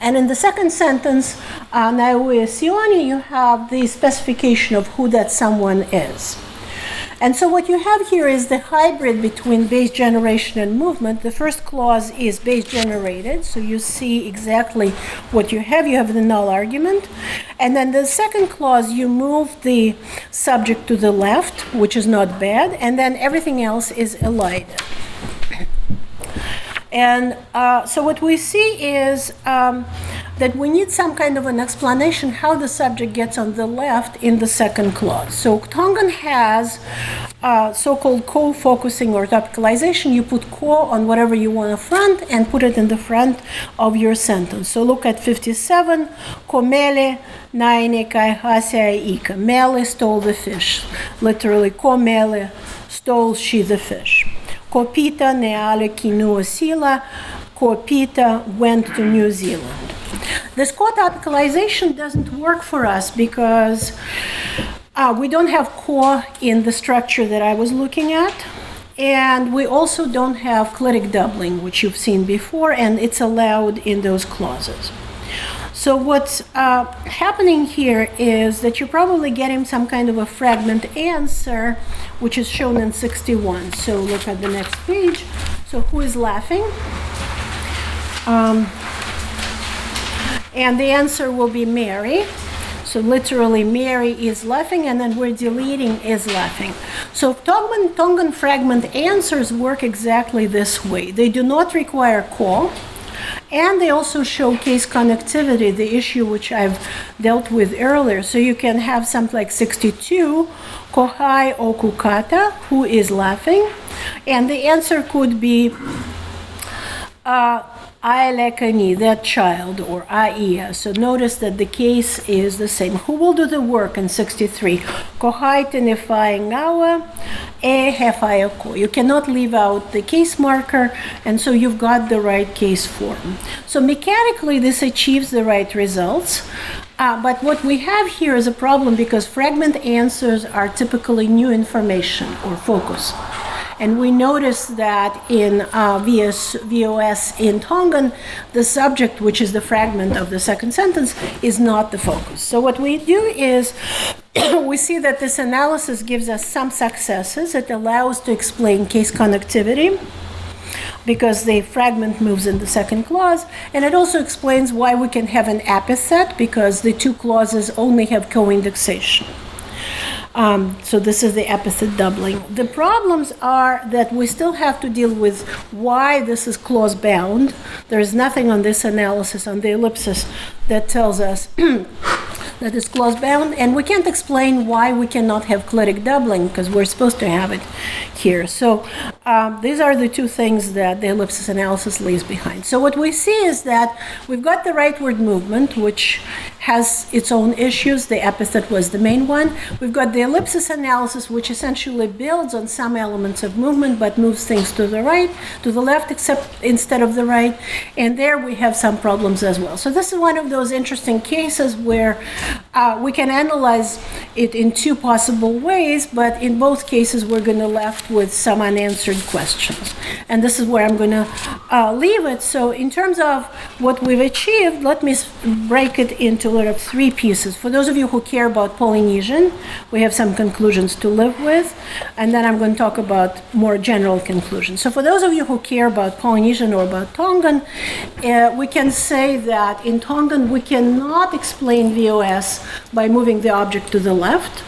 And in the second sentence, naiue sioni, you have the specification of who that someone is. And so what you have here is the hybrid between base generation and movement. The first clause is base generated, so you see exactly what you have. You have the null argument. And then the second clause, you move the subject to the left, which is not bad, and then everything else is elided. And so what we see is that we need some kind of an explanation how the subject gets on the left in the second clause. So Tongan has so-called co-focusing or topicalization. You put ko on whatever you want to front and put it in the front of your sentence. So look at 57. Ko mele naine kai hasea ika. Mele stole the fish. Literally, ko mele stole she the fish. Kopita neale kinua sila. Kopita went to New Zealand. This co-topicalization doesn't work for us because we don't have ko in the structure that I was looking at, and we also don't have clitic doubling, which you've seen before, and it's allowed in those clauses. So what's happening here is that you're probably getting some kind of a fragment answer, which is shown in 61. So look at the next page. So who is laughing? And the answer will be Mary. So literally Mary is laughing, and then we're deleting is laughing. So Tongan fragment answers work exactly this way. They do not require ko, and they also showcase connectivity, the issue which I've dealt with earlier. So you can have something like 62, kohai okukata, who is laughing, and the answer could be Aelekani, that child, or Aia. So notice that the case is the same. Who will do the work in 63? Kohai tenefai ngawa e hefayako. You cannot leave out the case marker, and so you've got the right case form. So mechanically, this achieves the right results. But what we have here is a problem because fragment answers are typically new information or focus. And we notice that in VOS in Tongan, the subject, which is the fragment of the second sentence, is not the focus. So what we do is we see that this analysis gives us some successes. It allows to explain case connectivity because the fragment moves in the second clause. And it also explains why we can have an epithet because the two clauses only have co-indexation. So this is the epithet doubling. The problems are that we still have to deal with why this is clause bound. There is nothing on this analysis on the ellipsis that tells us that it's clause bound, and we can't explain why we cannot have clitic doubling because we're supposed to have it here. So these are the two things that the ellipsis analysis leaves behind. So what we see is that we've got the rightward movement, which has its own issues. The epithet was the main one. We've got the ellipsis analysis, which essentially builds on some elements of movement but moves things to the right, to the left, except instead of the right. And there we have some problems as well. So this is one of those interesting cases where we can analyze it in two possible ways, but in both cases we're going to left with some unanswered questions. And this is where I'm going to leave it. So in terms of what we've achieved, let me break it into three pieces. For those of you who care about Polynesian, we have some conclusions to live with, and then I'm going to talk about more general conclusions. So for those of you who care about Polynesian or about Tongan, we can say that in Tongan we cannot explain VOS by moving the object to the left.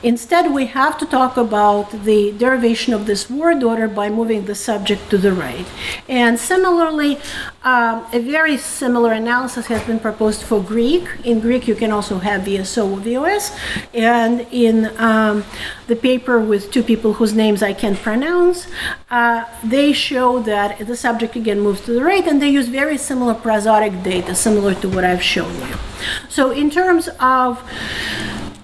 Instead, we have to talk about the derivation of this word order by moving the subject to the right. And similarly, a very similar analysis has been proposed for Greek. In Greek, you can also have VSO or VOS. And in the paper with two people whose names I can't pronounce, they show that the subject again moves to the right, and they use very similar prosodic data, similar to what I've shown you. So in terms of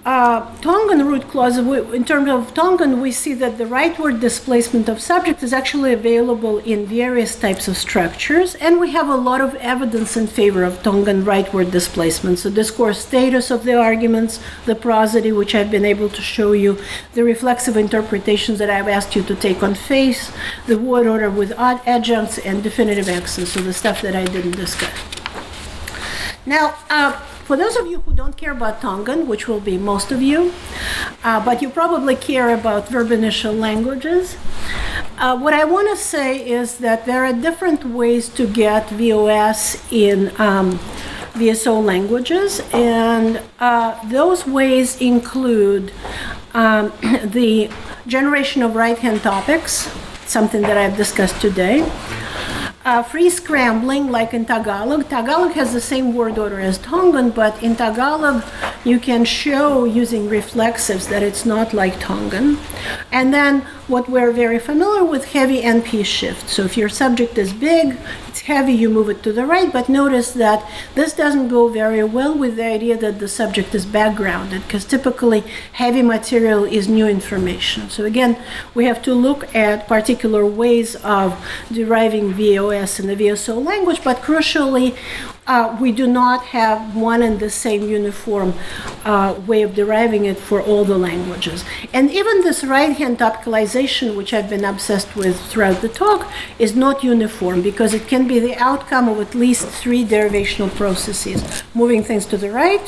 Tongan root clause, in terms of Tongan, we see that the rightward displacement of subject is actually available in various types of structures, and we have a lot of evidence in favor of Tongan rightward displacement. So discourse status of the arguments, the prosody, which I've been able to show you, the reflexive interpretations that I've asked you to take on face, the word order with odd adjuncts, and definitive accents, so the stuff that I didn't discuss. Now, for those of you who don't care about Tongan, which will be most of you, but you probably care about verb initial languages, what I want to say is that there are different ways to get VOS in VSO languages, and those ways include the generation of right-hand topics, something that I've discussed today. Free scrambling, like in Tagalog. Tagalog has the same word order as Tongan, but in Tagalog you can show using reflexives that it's not like Tongan. And then what we're very familiar with, heavy NP shift. So if your subject is big, it's heavy, you move it to the right, but notice that this doesn't go very well with the idea that the subject is backgrounded, because typically heavy material is new information. So again, we have to look at particular ways of deriving VOS in the VSO language, but crucially, we do not have one and the same uniform way of deriving it for all the languages. And even this right-hand topicalization, which I've been obsessed with throughout the talk, is not uniform because it can be the outcome of at least three derivational processes. Moving things to the right,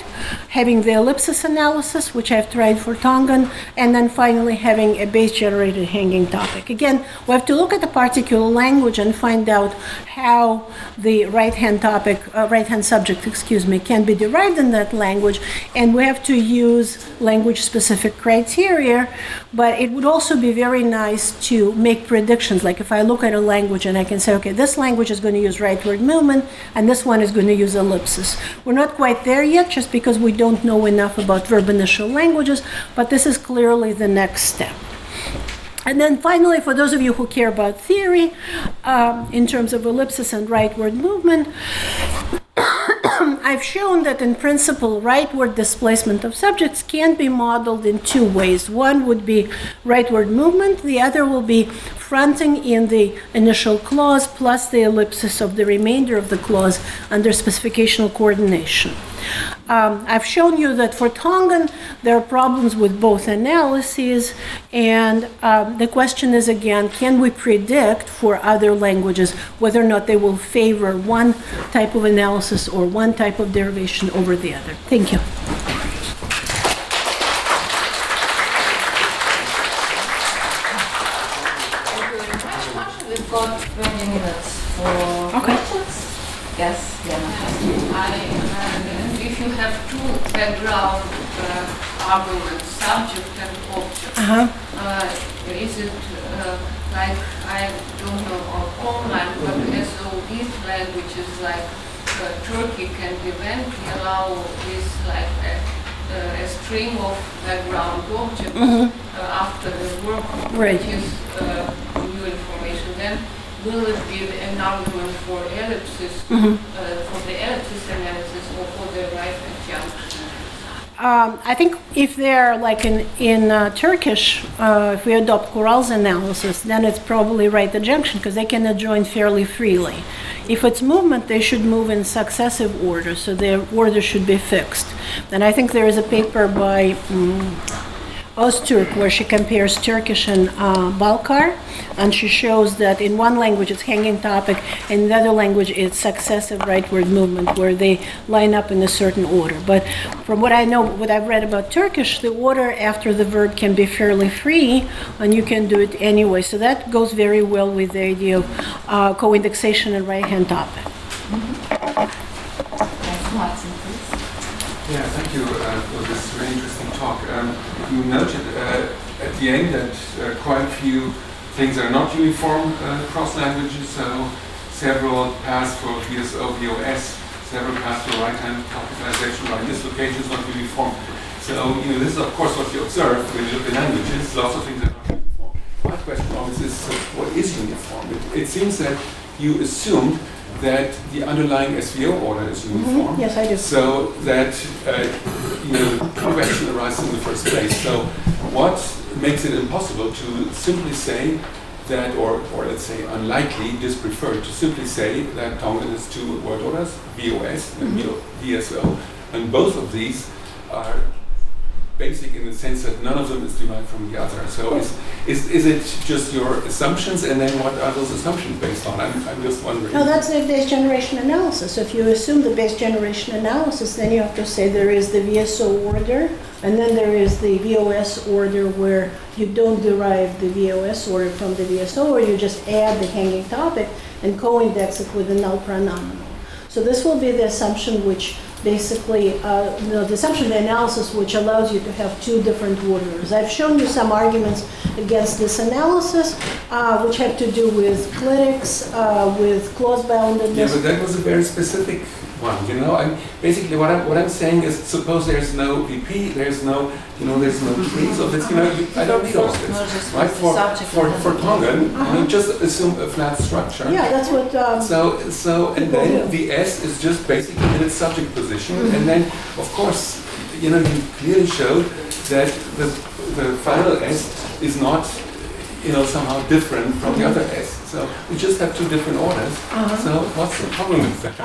having the ellipsis analysis, which I've tried for Tongan, and then finally having a base-generated hanging topic. Again, we have to look at the particular language and find out how the right-hand topic, right-hand subject, can be derived in that language, and we have to use language-specific criteria, but it would also be very nice to make predictions. Like if I look at a language and I can say, okay, this language is going to use rightward movement, and this one is going to use ellipsis. We're not quite there yet, just because we don't know enough about verb initial languages, but this is clearly the next step. And then finally, for those of you who care about theory, in terms of ellipsis and rightward movement, I've shown that in principle, rightward displacement of subjects can be modeled in two ways. One would be rightward movement, the other will be fronting in the initial clause plus the ellipsis of the remainder of the clause under specificational coordination. I've shown you that for Tongan, there are problems with both analyses, and the question is again, can we predict for other languages whether or not they will favor one type of analysis or one type of derivation over the other? Thank you. Thank you very much. We've got 20 minutes for questions. Yes, If you have two background arguments, subject and object, is it like, I don't know, on online, but SOV languages like Turkey can eventually allow this like a string of background objects after the work, which is new information. Then will it be an argument for ellipsis, for the ellipsis analysis, or for the right adjunction? I think if they're like in Turkish, if we adopt Kural's analysis, then it's probably right adjunction because they can adjoin fairly freely. If it's movement, they should move in successive order, so their order should be fixed. And I think there is a paper by Öztürk where she compares Turkish and Balkar, and she shows that in one language it's hanging topic, in the other language it's successive rightward movement where they line up in a certain order. But from what I know, what I've read about Turkish, the order after the verb can be fairly free, and you can do it anyway. So that goes very well with the idea of co-indexation and right-hand topic. Yeah, thank you for this very interesting talk. You noted at the end that quite a few things are not uniform across languages, so several paths for VSO, VOS, several paths for right-hand topicalization, right dislocation is not uniform. So, this is of course what you observe when you look at languages, lots of things are not uniform. My question always is, what is uniform? It seems that you assumed that the underlying SVO order is uniform. Yes, I do. So that the question arises in the first place. So what makes it impossible to simply say that, or let's say unlikely, dispreferred, to simply say that Tongan has two word orders, VOS and VSO, and both of these are basic in the sense that none of them is derived from the other. So is it just your assumptions, and then what are those assumptions based on? I'm just wondering. No, that's the base generation analysis. So if you assume the base generation analysis, then you have to say there is the VSO order, and then there is the VOS order where you don't derive the VOS order from the VSO, or you just add the hanging topic and co-index it with the null pronominal. So this will be the assumption which basically, the assumption of the analysis which allows you to have two different orders. I've shown you some arguments against this analysis, which have to do with clitics, with clause-boundedness. Yeah, but that was a very specific one. Basically what I'm saying is, suppose there's no VP, there's no trees of this. I don't need all of this, right? For Tongan, just assume a flat structure. Yeah, that's what. So and then the S is just basically in its subject position, and then of course, you clearly showed that the final S is not, somehow different from the other S. So we just have two different orders. So what's the problem with that?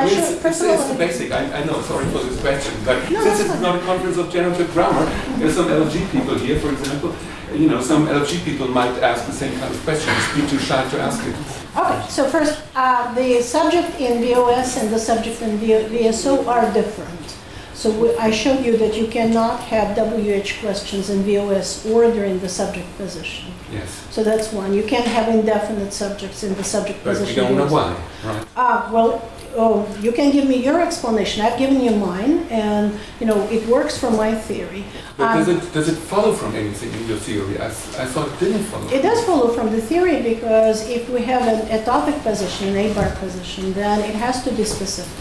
It's the basic. I know, sorry for this question, but since it's not a conference of generative grammar, there's some LFG people here, for example. Some LFG people might ask the same kind of question. Just be too shy to ask it. Okay, so first, the subject in VOS and the subject in VSO are different. So I showed you that you cannot have WH questions in VOS order in the subject position. Yes. So that's one. You can't have indefinite subjects in the subject position. But we don't know why, right? You can give me your explanation. I've given you mine, and it works for my theory. But does it follow from anything in your theory? I thought it didn't follow. It does follow from the theory, because if we have a topic position, an A-bar position, then it has to be specific.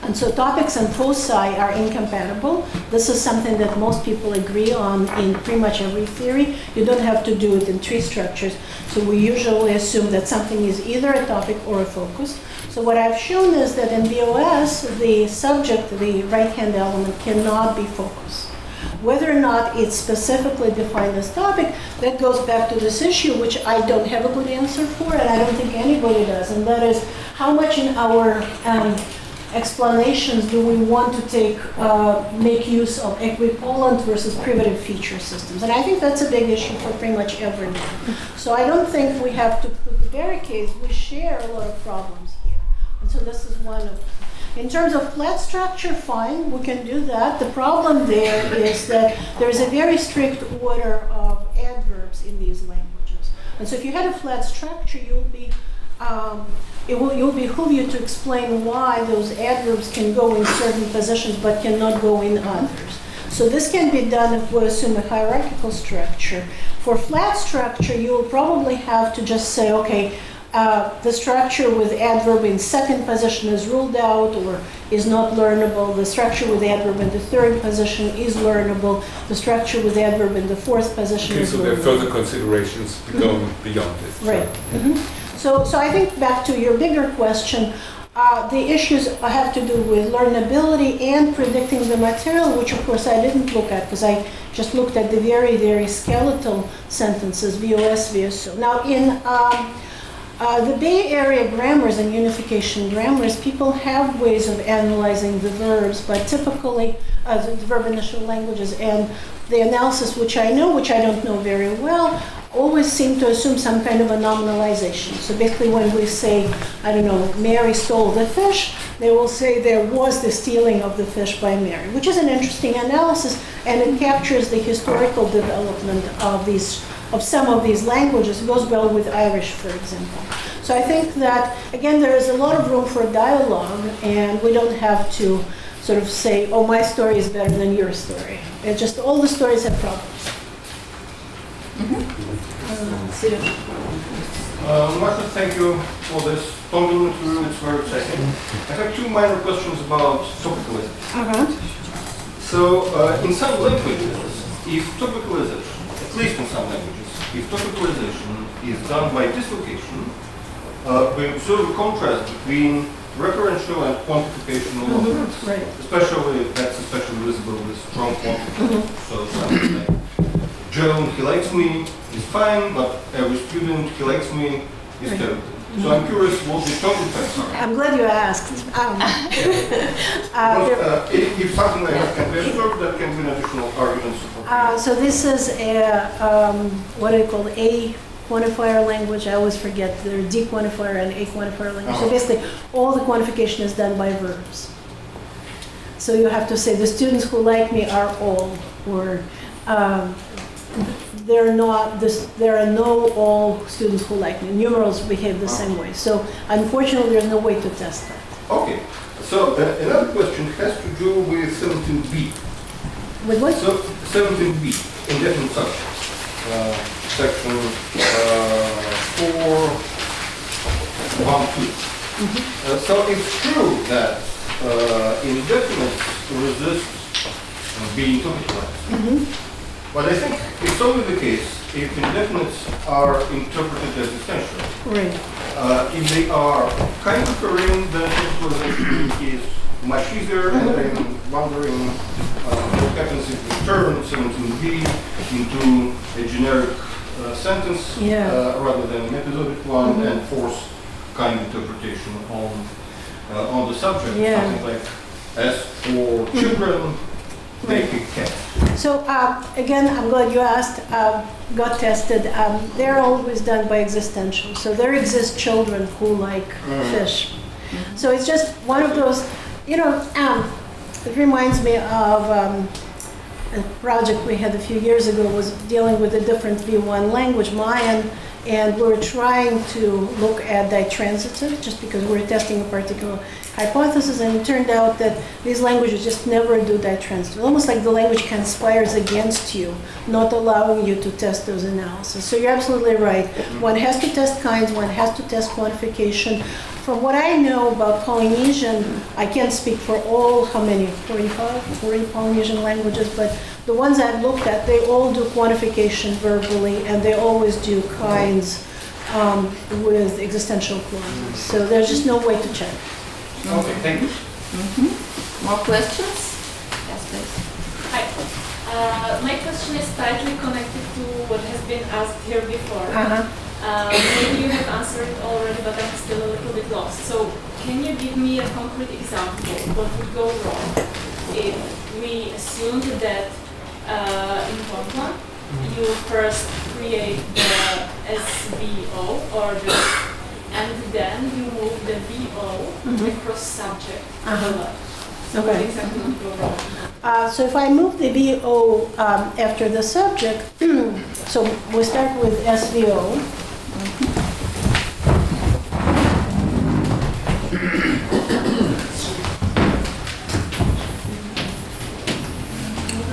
And so topics and foci are incompatible. This is something that most people agree on in pretty much every theory. You don't have to do it in tree structures. So we usually assume that something is either a topic or a focus. So what I've shown is that in VOS, the subject, the right-hand element, cannot be focus. Whether or not it's specifically defined as topic, that goes back to this issue, which I don't have a good answer for, and I don't think anybody does, and that is how much in our explanations do we want to make use of equipolant versus privative feature systems. And I think that's a big issue for pretty much everyone. So I don't think we have to put the barricades. We share a lot of problems here. And so this is one of them. In terms of flat structure, fine, we can do that. The problem there is that there's a very strict order of adverbs in these languages. And so if you had a flat structure, you'll behoove you to explain why those adverbs can go in certain positions but cannot go in others. So this can be done if we assume a hierarchical structure. For flat structure, you will probably have to just say, okay, the structure with adverb in second position is ruled out or is not learnable. The structure with adverb in the third position is learnable. The structure with adverb in the fourth position is learnable. So there are further considerations going beyond this. Right. So I think back to your bigger question, the issues have to do with learnability and predicting the material, which of course I didn't look at because I just looked at the very, very skeletal sentences, VOS, VSO. Now in the Bay Area grammars and unification grammars, people have ways of analyzing the verbs, but typically the verb initial languages and the analysis, which I know, which I don't know very well, always seem to assume some kind of a nominalization. So basically when we say, I don't know, Mary stole the fish, they will say there was the stealing of the fish by Mary, which is an interesting analysis, and it captures the historical development of some of these languages. It goes well with Irish, for example. So I think that, again, there is a lot of room for dialogue, and we don't have to sort of say, oh, my story is better than your story. It's just all the stories have problems. Martha, thank you for this Tongan material. It's very exciting. I have two minor questions about topicalism. So, in some languages, if topicalization, at least in some languages, if topicalization is done by dislocation, we observe a contrast between referential and quantification elements. Right. That's especially visible with strong quantification. So something like Joan, he likes me, is fine, but every student, he likes me, is terrible. So I'm curious what the Tongan types are. I'm glad you asked. If something like that can be observed, that can be an additional argument. So this is a, what do you call it, a quantifier language. I always forget. There are D quantifier and A quantifier language. So basically, all the quantification is done by verbs. So you have to say the students who like me are all, or there are no all students who like me. Numerals behave the same way. So unfortunately, there's no way to test that. Okay. So another question has to do with 17b. With what? So 17b, indefinite subject. Section 4.1.2. So it's true that indefinite resists being topicalized. But I think it's only the case if indefinites are interpreted as essential. Right. If they are kind of arranged, then topicalization is much easier, and I'm wondering what happens if we turn 17b into a generic sentence rather than an episodic one and force kind of interpretation on the subject, something like as for children, they kick cats. So again, I'm glad you asked, got tested. They're always done by existential. So there exist children who like fish. So it's just one of those, you know, it reminds me of a project we had a few years ago was dealing with a different V1 language, Mayan, and we were trying to look at ditransitive just because we were testing a particular hypothesis, and it turned out that these languages just never do ditransitive. Almost like the language conspires against you, not allowing you to test those analyses. So you're absolutely right. One has to test kinds, one has to test quantification. From what I know about Polynesian, I can't speak for all, how many, 40 Polynesian languages, but the ones I've looked at, they all do quantification verbally, and they always do kinds with existential clauses. So there's just no way to check. Okay, thank you. More questions? Yes, please. Hi. My question is tightly connected to what has been asked here before. Maybe you have answered it already, but I'm still a little bit lost. So can you give me a concrete example? What would go wrong if we assumed that in Tongan you first create the SVO or and then you move the VO across subject to the left? So what exactly would go wrong? So if I move the VO after the subject, so we start with SVO.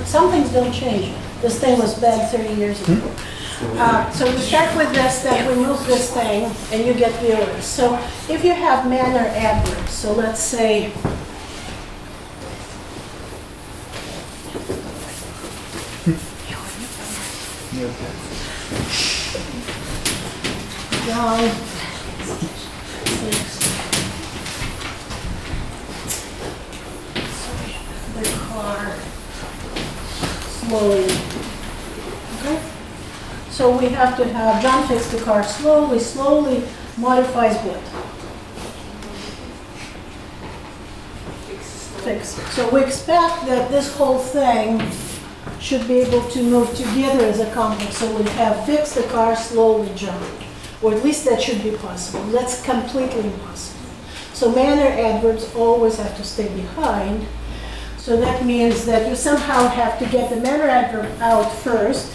Some things don't change. This thing was bad 30 years ago. So we start with this, then we move this thing, and you get viewers. So if you have manner adverbs, so let's say, down, 6, car slowly. Okay? So we have to have John fix the car slowly. Slowly modifies what? Fix. So we expect that this whole thing should be able to move together as a complex. So we have fix the car slowly John. Or at least that should be possible. That's completely impossible. So manner adverbs always have to stay behind. So that means that you somehow have to get the manner adverb out first,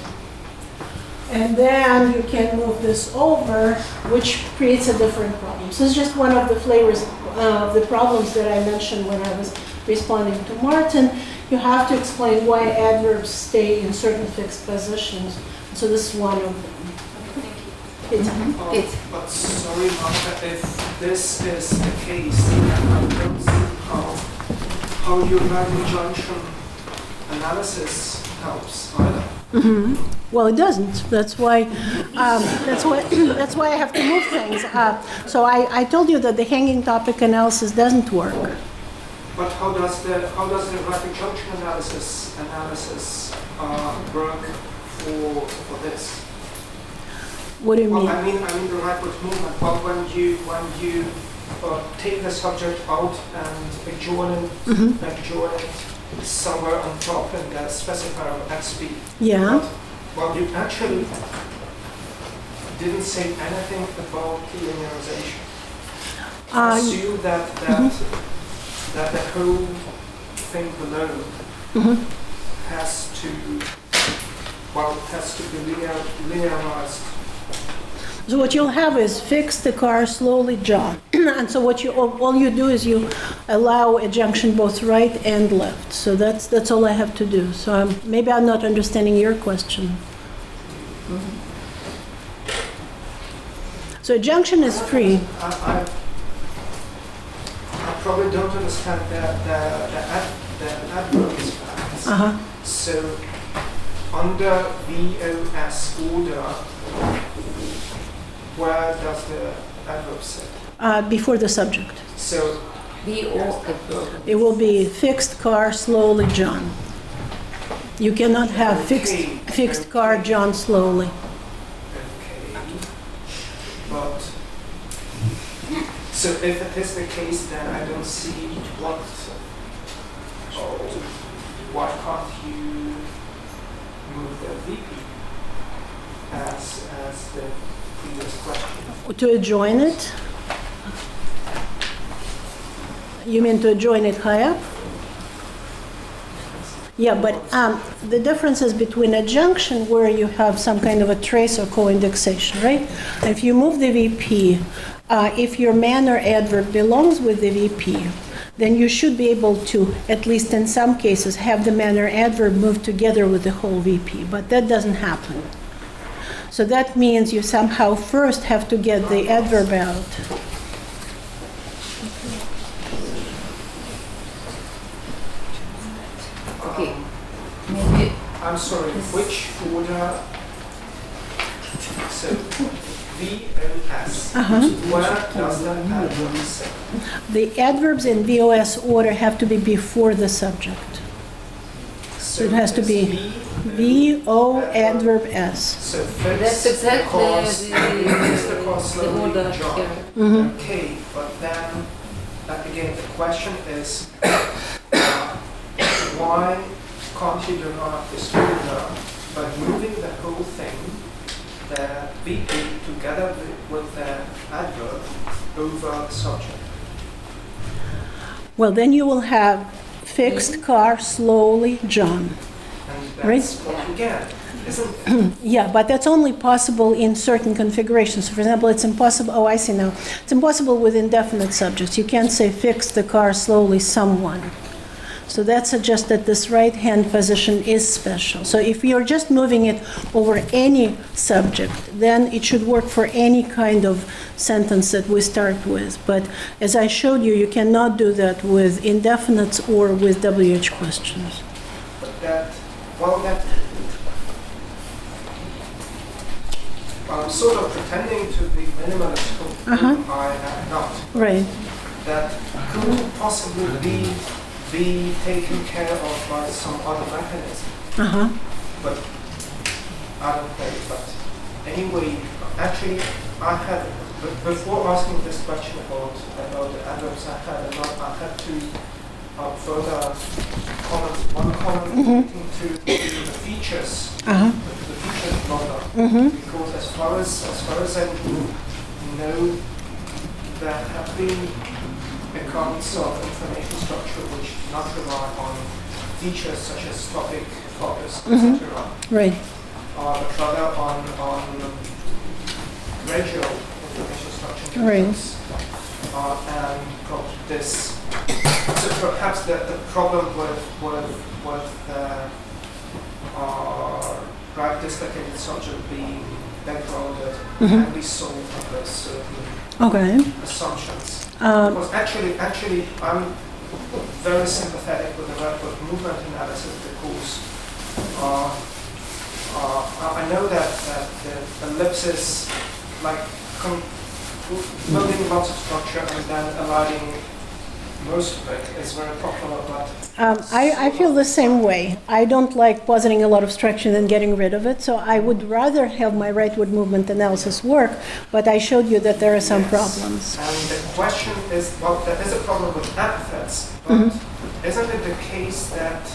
and then you can move this over, which creates a different problem. So this is just one of the flavors of the problems that I mentioned when I was responding to Martin. You have to explain why adverbs stay in certain fixed positions. So this is one of them. But sorry, Martha, if this is the case, then I don't see how your value junction analysis helps either. Well, it doesn't. That's why I have to move things. So I told you that the hanging topic analysis doesn't work. But how does the value junction analysis work for this? What do you mean? Well, I mean the rightward movement. But when you take the subject out and join it somewhere on top in the specifier of XP. Yeah. Well, you actually didn't say anything about linearization. Assume that the whole thing below has to be linearized. So what you'll have is fix the car slowly John. And so what all you do is you allow a junction both right and left. So that's all I have to do. So maybe I'm not understanding your question. So a junction is free. I probably don't understand the adverbs facts. So under VOS order, where does the adverb sit? Before the subject. So It will be fixed car slowly John. You cannot have fixed car John slowly. okay, but so if it is the case, then I don't see why can't you move the VP as the previous question? To adjoin it? You mean to adjoin it high up? Yeah, but the difference is between a junction where you have some kind of a trace or co-indexation, right? If you move the VP, if your manner adverb belongs with the VP, then you should be able to, at least in some cases, have the manner adverb move together with the whole VP, but that doesn't happen. So that means you somehow first have to get the adverb out. Okay, maybe I'm sorry, which order? So VOS. Where does the adverb sit? The adverbs in VOS order have to be before the subject. So it has to be VO adverb S. So fix That's exactly the order job. here. Okay, but then again the question is why can't you derive this order by moving the whole thing, the VP together with the adverb over the subject? Well, then you will have fixed car slowly John. And Right. that's what you get, isn't it? Yeah, but that's only possible in certain configurations. For example, it's impossible, oh, I see now. It's impossible with indefinite subjects. You can't say fix the car slowly someone. So that suggests that this right-hand position is special. So if you're just moving it over any subject, then it should work for any kind of sentence that we start with. But as I showed you, you cannot do that with indefinites or with WH questions. But I'm sort of pretending to be minimalist, whom I am not. Right. That could possibly be be taken care of by some other mechanism. But I don't know. But anyway, actually, I had before asking this question about the adverbs, I had two further comments. One comment relating to the features, the features model, because as far as I know, there have been accounts of information structure which do not rely on features such as topic, focus, etc. Right. But rather on gradual information structure. Right. And this, so perhaps the problem with right dislocated subject being backgrounded can be solved under certain assumptions. Because actually, I'm very sympathetic with the Rightward movement analysis because I know that the ellipsis, like building lots of structure and then aligning most of it is very popular, but I feel the same way. I don't like positing a lot of structure and getting rid of it, so I would rather have my rightward movement analysis work, but I showed you that there are some problems. And the question is, well, there is a problem with epithets, but isn't it the case that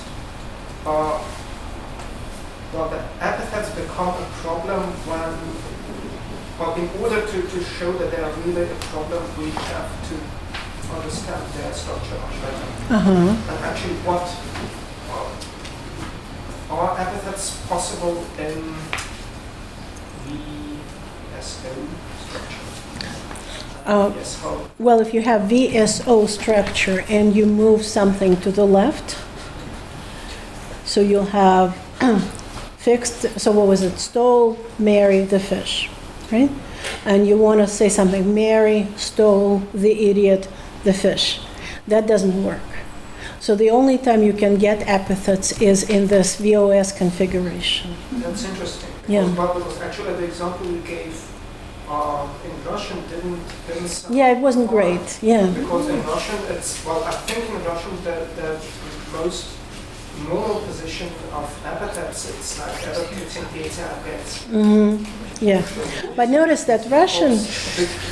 the epithets become a problem when, well, in order to show that they are really a problem, we have to understand their structure much better. And actually, are epithets possible in VSO structure? Yes, how? Well, if you have VSO structure and you move something to the left, so you'll have fixed, so what was it? Stole, Mary, the fish, right? And you want to say something, Mary stole the idiot, the fish. That doesn't work. So the only time you can get epithets is in this VOS configuration. That's interesting. Yeah. Because actually the example you gave in Russian didn't sound Yeah, it wasn't great. Yeah. Because in Russian it's, well, I think in Russian the most normal position of epithets, it's like advocating data against. Yeah. But notice that Russian...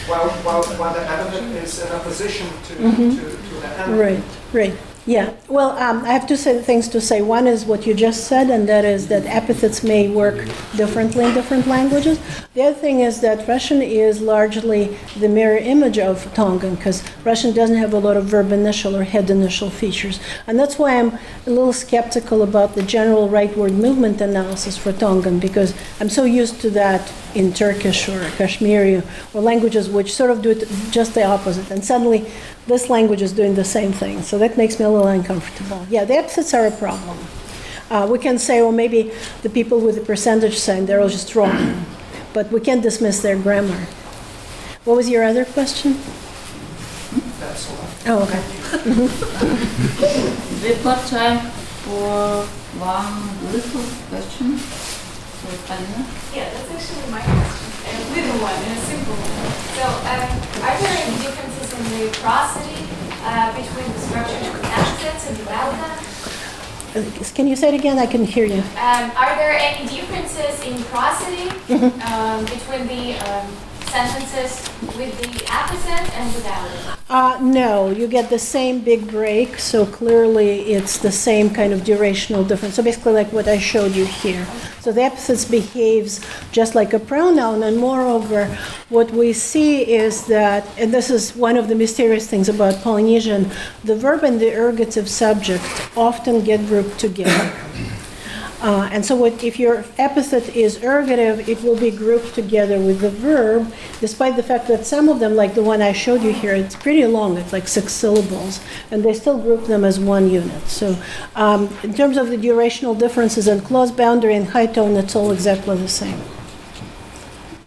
While the epithet is in a position to the hand. Right. Yeah. Well, I have two things to say. One is what you just said, and that is that epithets may work differently in different languages. The other thing is that Russian is largely the mirror image of Tongan, because Russian doesn't have a lot of verb initial or head initial features. And that's why I'm a little skeptical about the general rightward movement analysis for Tongan, because I'm so used to that in Turkish or Kashmiri or languages which sort of do it just the opposite. And suddenly this language is doing the same thing. So that makes me a little uncomfortable. Yeah, the epithets are a problem. We can say, well, maybe the people with the percentage sign, they're all just wrong. But we can't dismiss their grammar. What was your other question? That's all. Oh, okay. We've got time for one little question. So, Alina? Yeah, that's actually my question. A little one, and a simple one. So, are there any differences in the prosody between the structures of epithets and delta? Can you say it again? I couldn't hear you. Are there any differences in prosody between the sentences with the epithet and without it? No, you get the same big break, so clearly it's the same kind of durational difference. So basically like what I showed you here. So the epithets behaves just like a pronoun, and moreover, what we see is that, and this is one of the mysterious things about Polynesian, the verb and the ergative subject often get grouped together. And so if your epithet is ergative, it will be grouped together with the verb, despite the fact that some of them, like the one I showed you here, it's pretty long, it's like 6 syllables, and they still group them as one unit. So in terms of the durational differences in clause boundary and high tone, it's all exactly the same.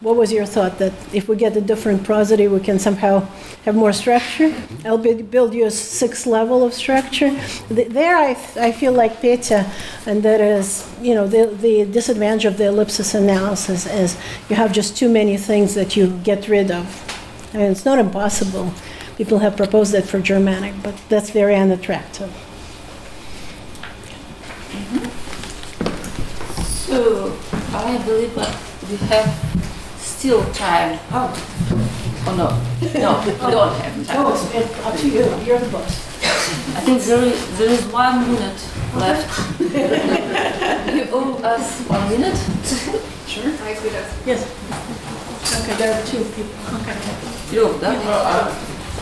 What was your thought, that if we get a different prosody, we can somehow have more structure? I'll build you a 6th level of structure. There I feel like Petya, and that is, the disadvantage of the ellipsis analysis is you have just too many things that you get rid of. I mean, it's not impossible. People have proposed that for Germanic, but that's very unattractive. So I believe that we have still time. Oh no, we don't have time. Oh, it's up to you. You're the boss. I think there is 1 minute left. You owe us 1 minute. Sure. I could ask. Yes. Okay, there are two people. Okay. Yok, da.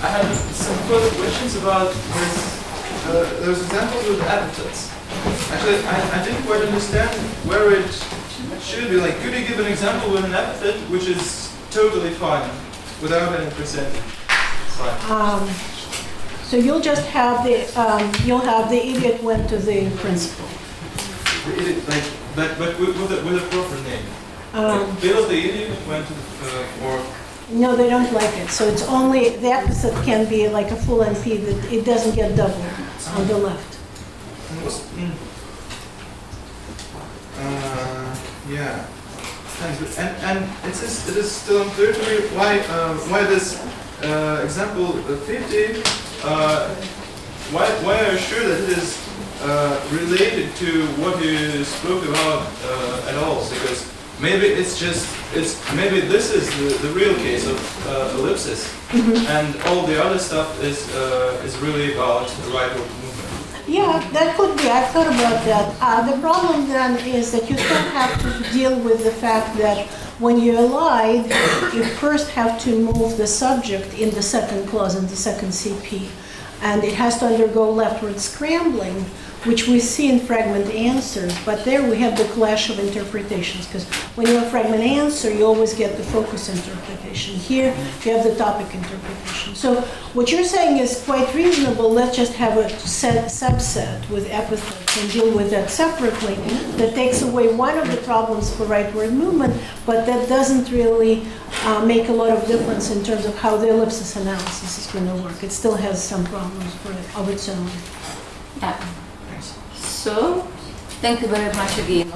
I had some further questions about this. Those examples with epithets. Actually, I didn't quite understand where it should be. Like, could you give an example with an epithet which is totally fine without any percentage? Fine. So you'll just have the idiot went to the principal. Like, but with a proper name. Bill the idiot went to or. No, they don't like it. So it's only, the epithet can be like a full NP, that it doesn't get doubled on the left. Yeah. Thanks. And it is still unclear to me why this example 50, why are you sure that it is related to what you spoke about at all? Because maybe maybe this is the real case of ellipsis, and all the other stuff is really about the rightward movement. Yeah, that could be. I've thought about that. The problem then is that you still have to deal with the fact that when you elide, you first have to move the subject in the second clause, in the second CP. And it has to undergo leftward scrambling, which we see in fragment answers, but there we have the clash of interpretations, because when you have fragment answer, you always get the focus interpretation. Here, you have the topic interpretation. So what you're saying is quite reasonable. Let's just have a subset with epithets and deal with that separately. That takes away one of the problems for rightward movement, but that doesn't really make a lot of difference in terms of how the ellipsis analysis is going to work. It still has some problems of its own. Yeah. So, thank you very much again.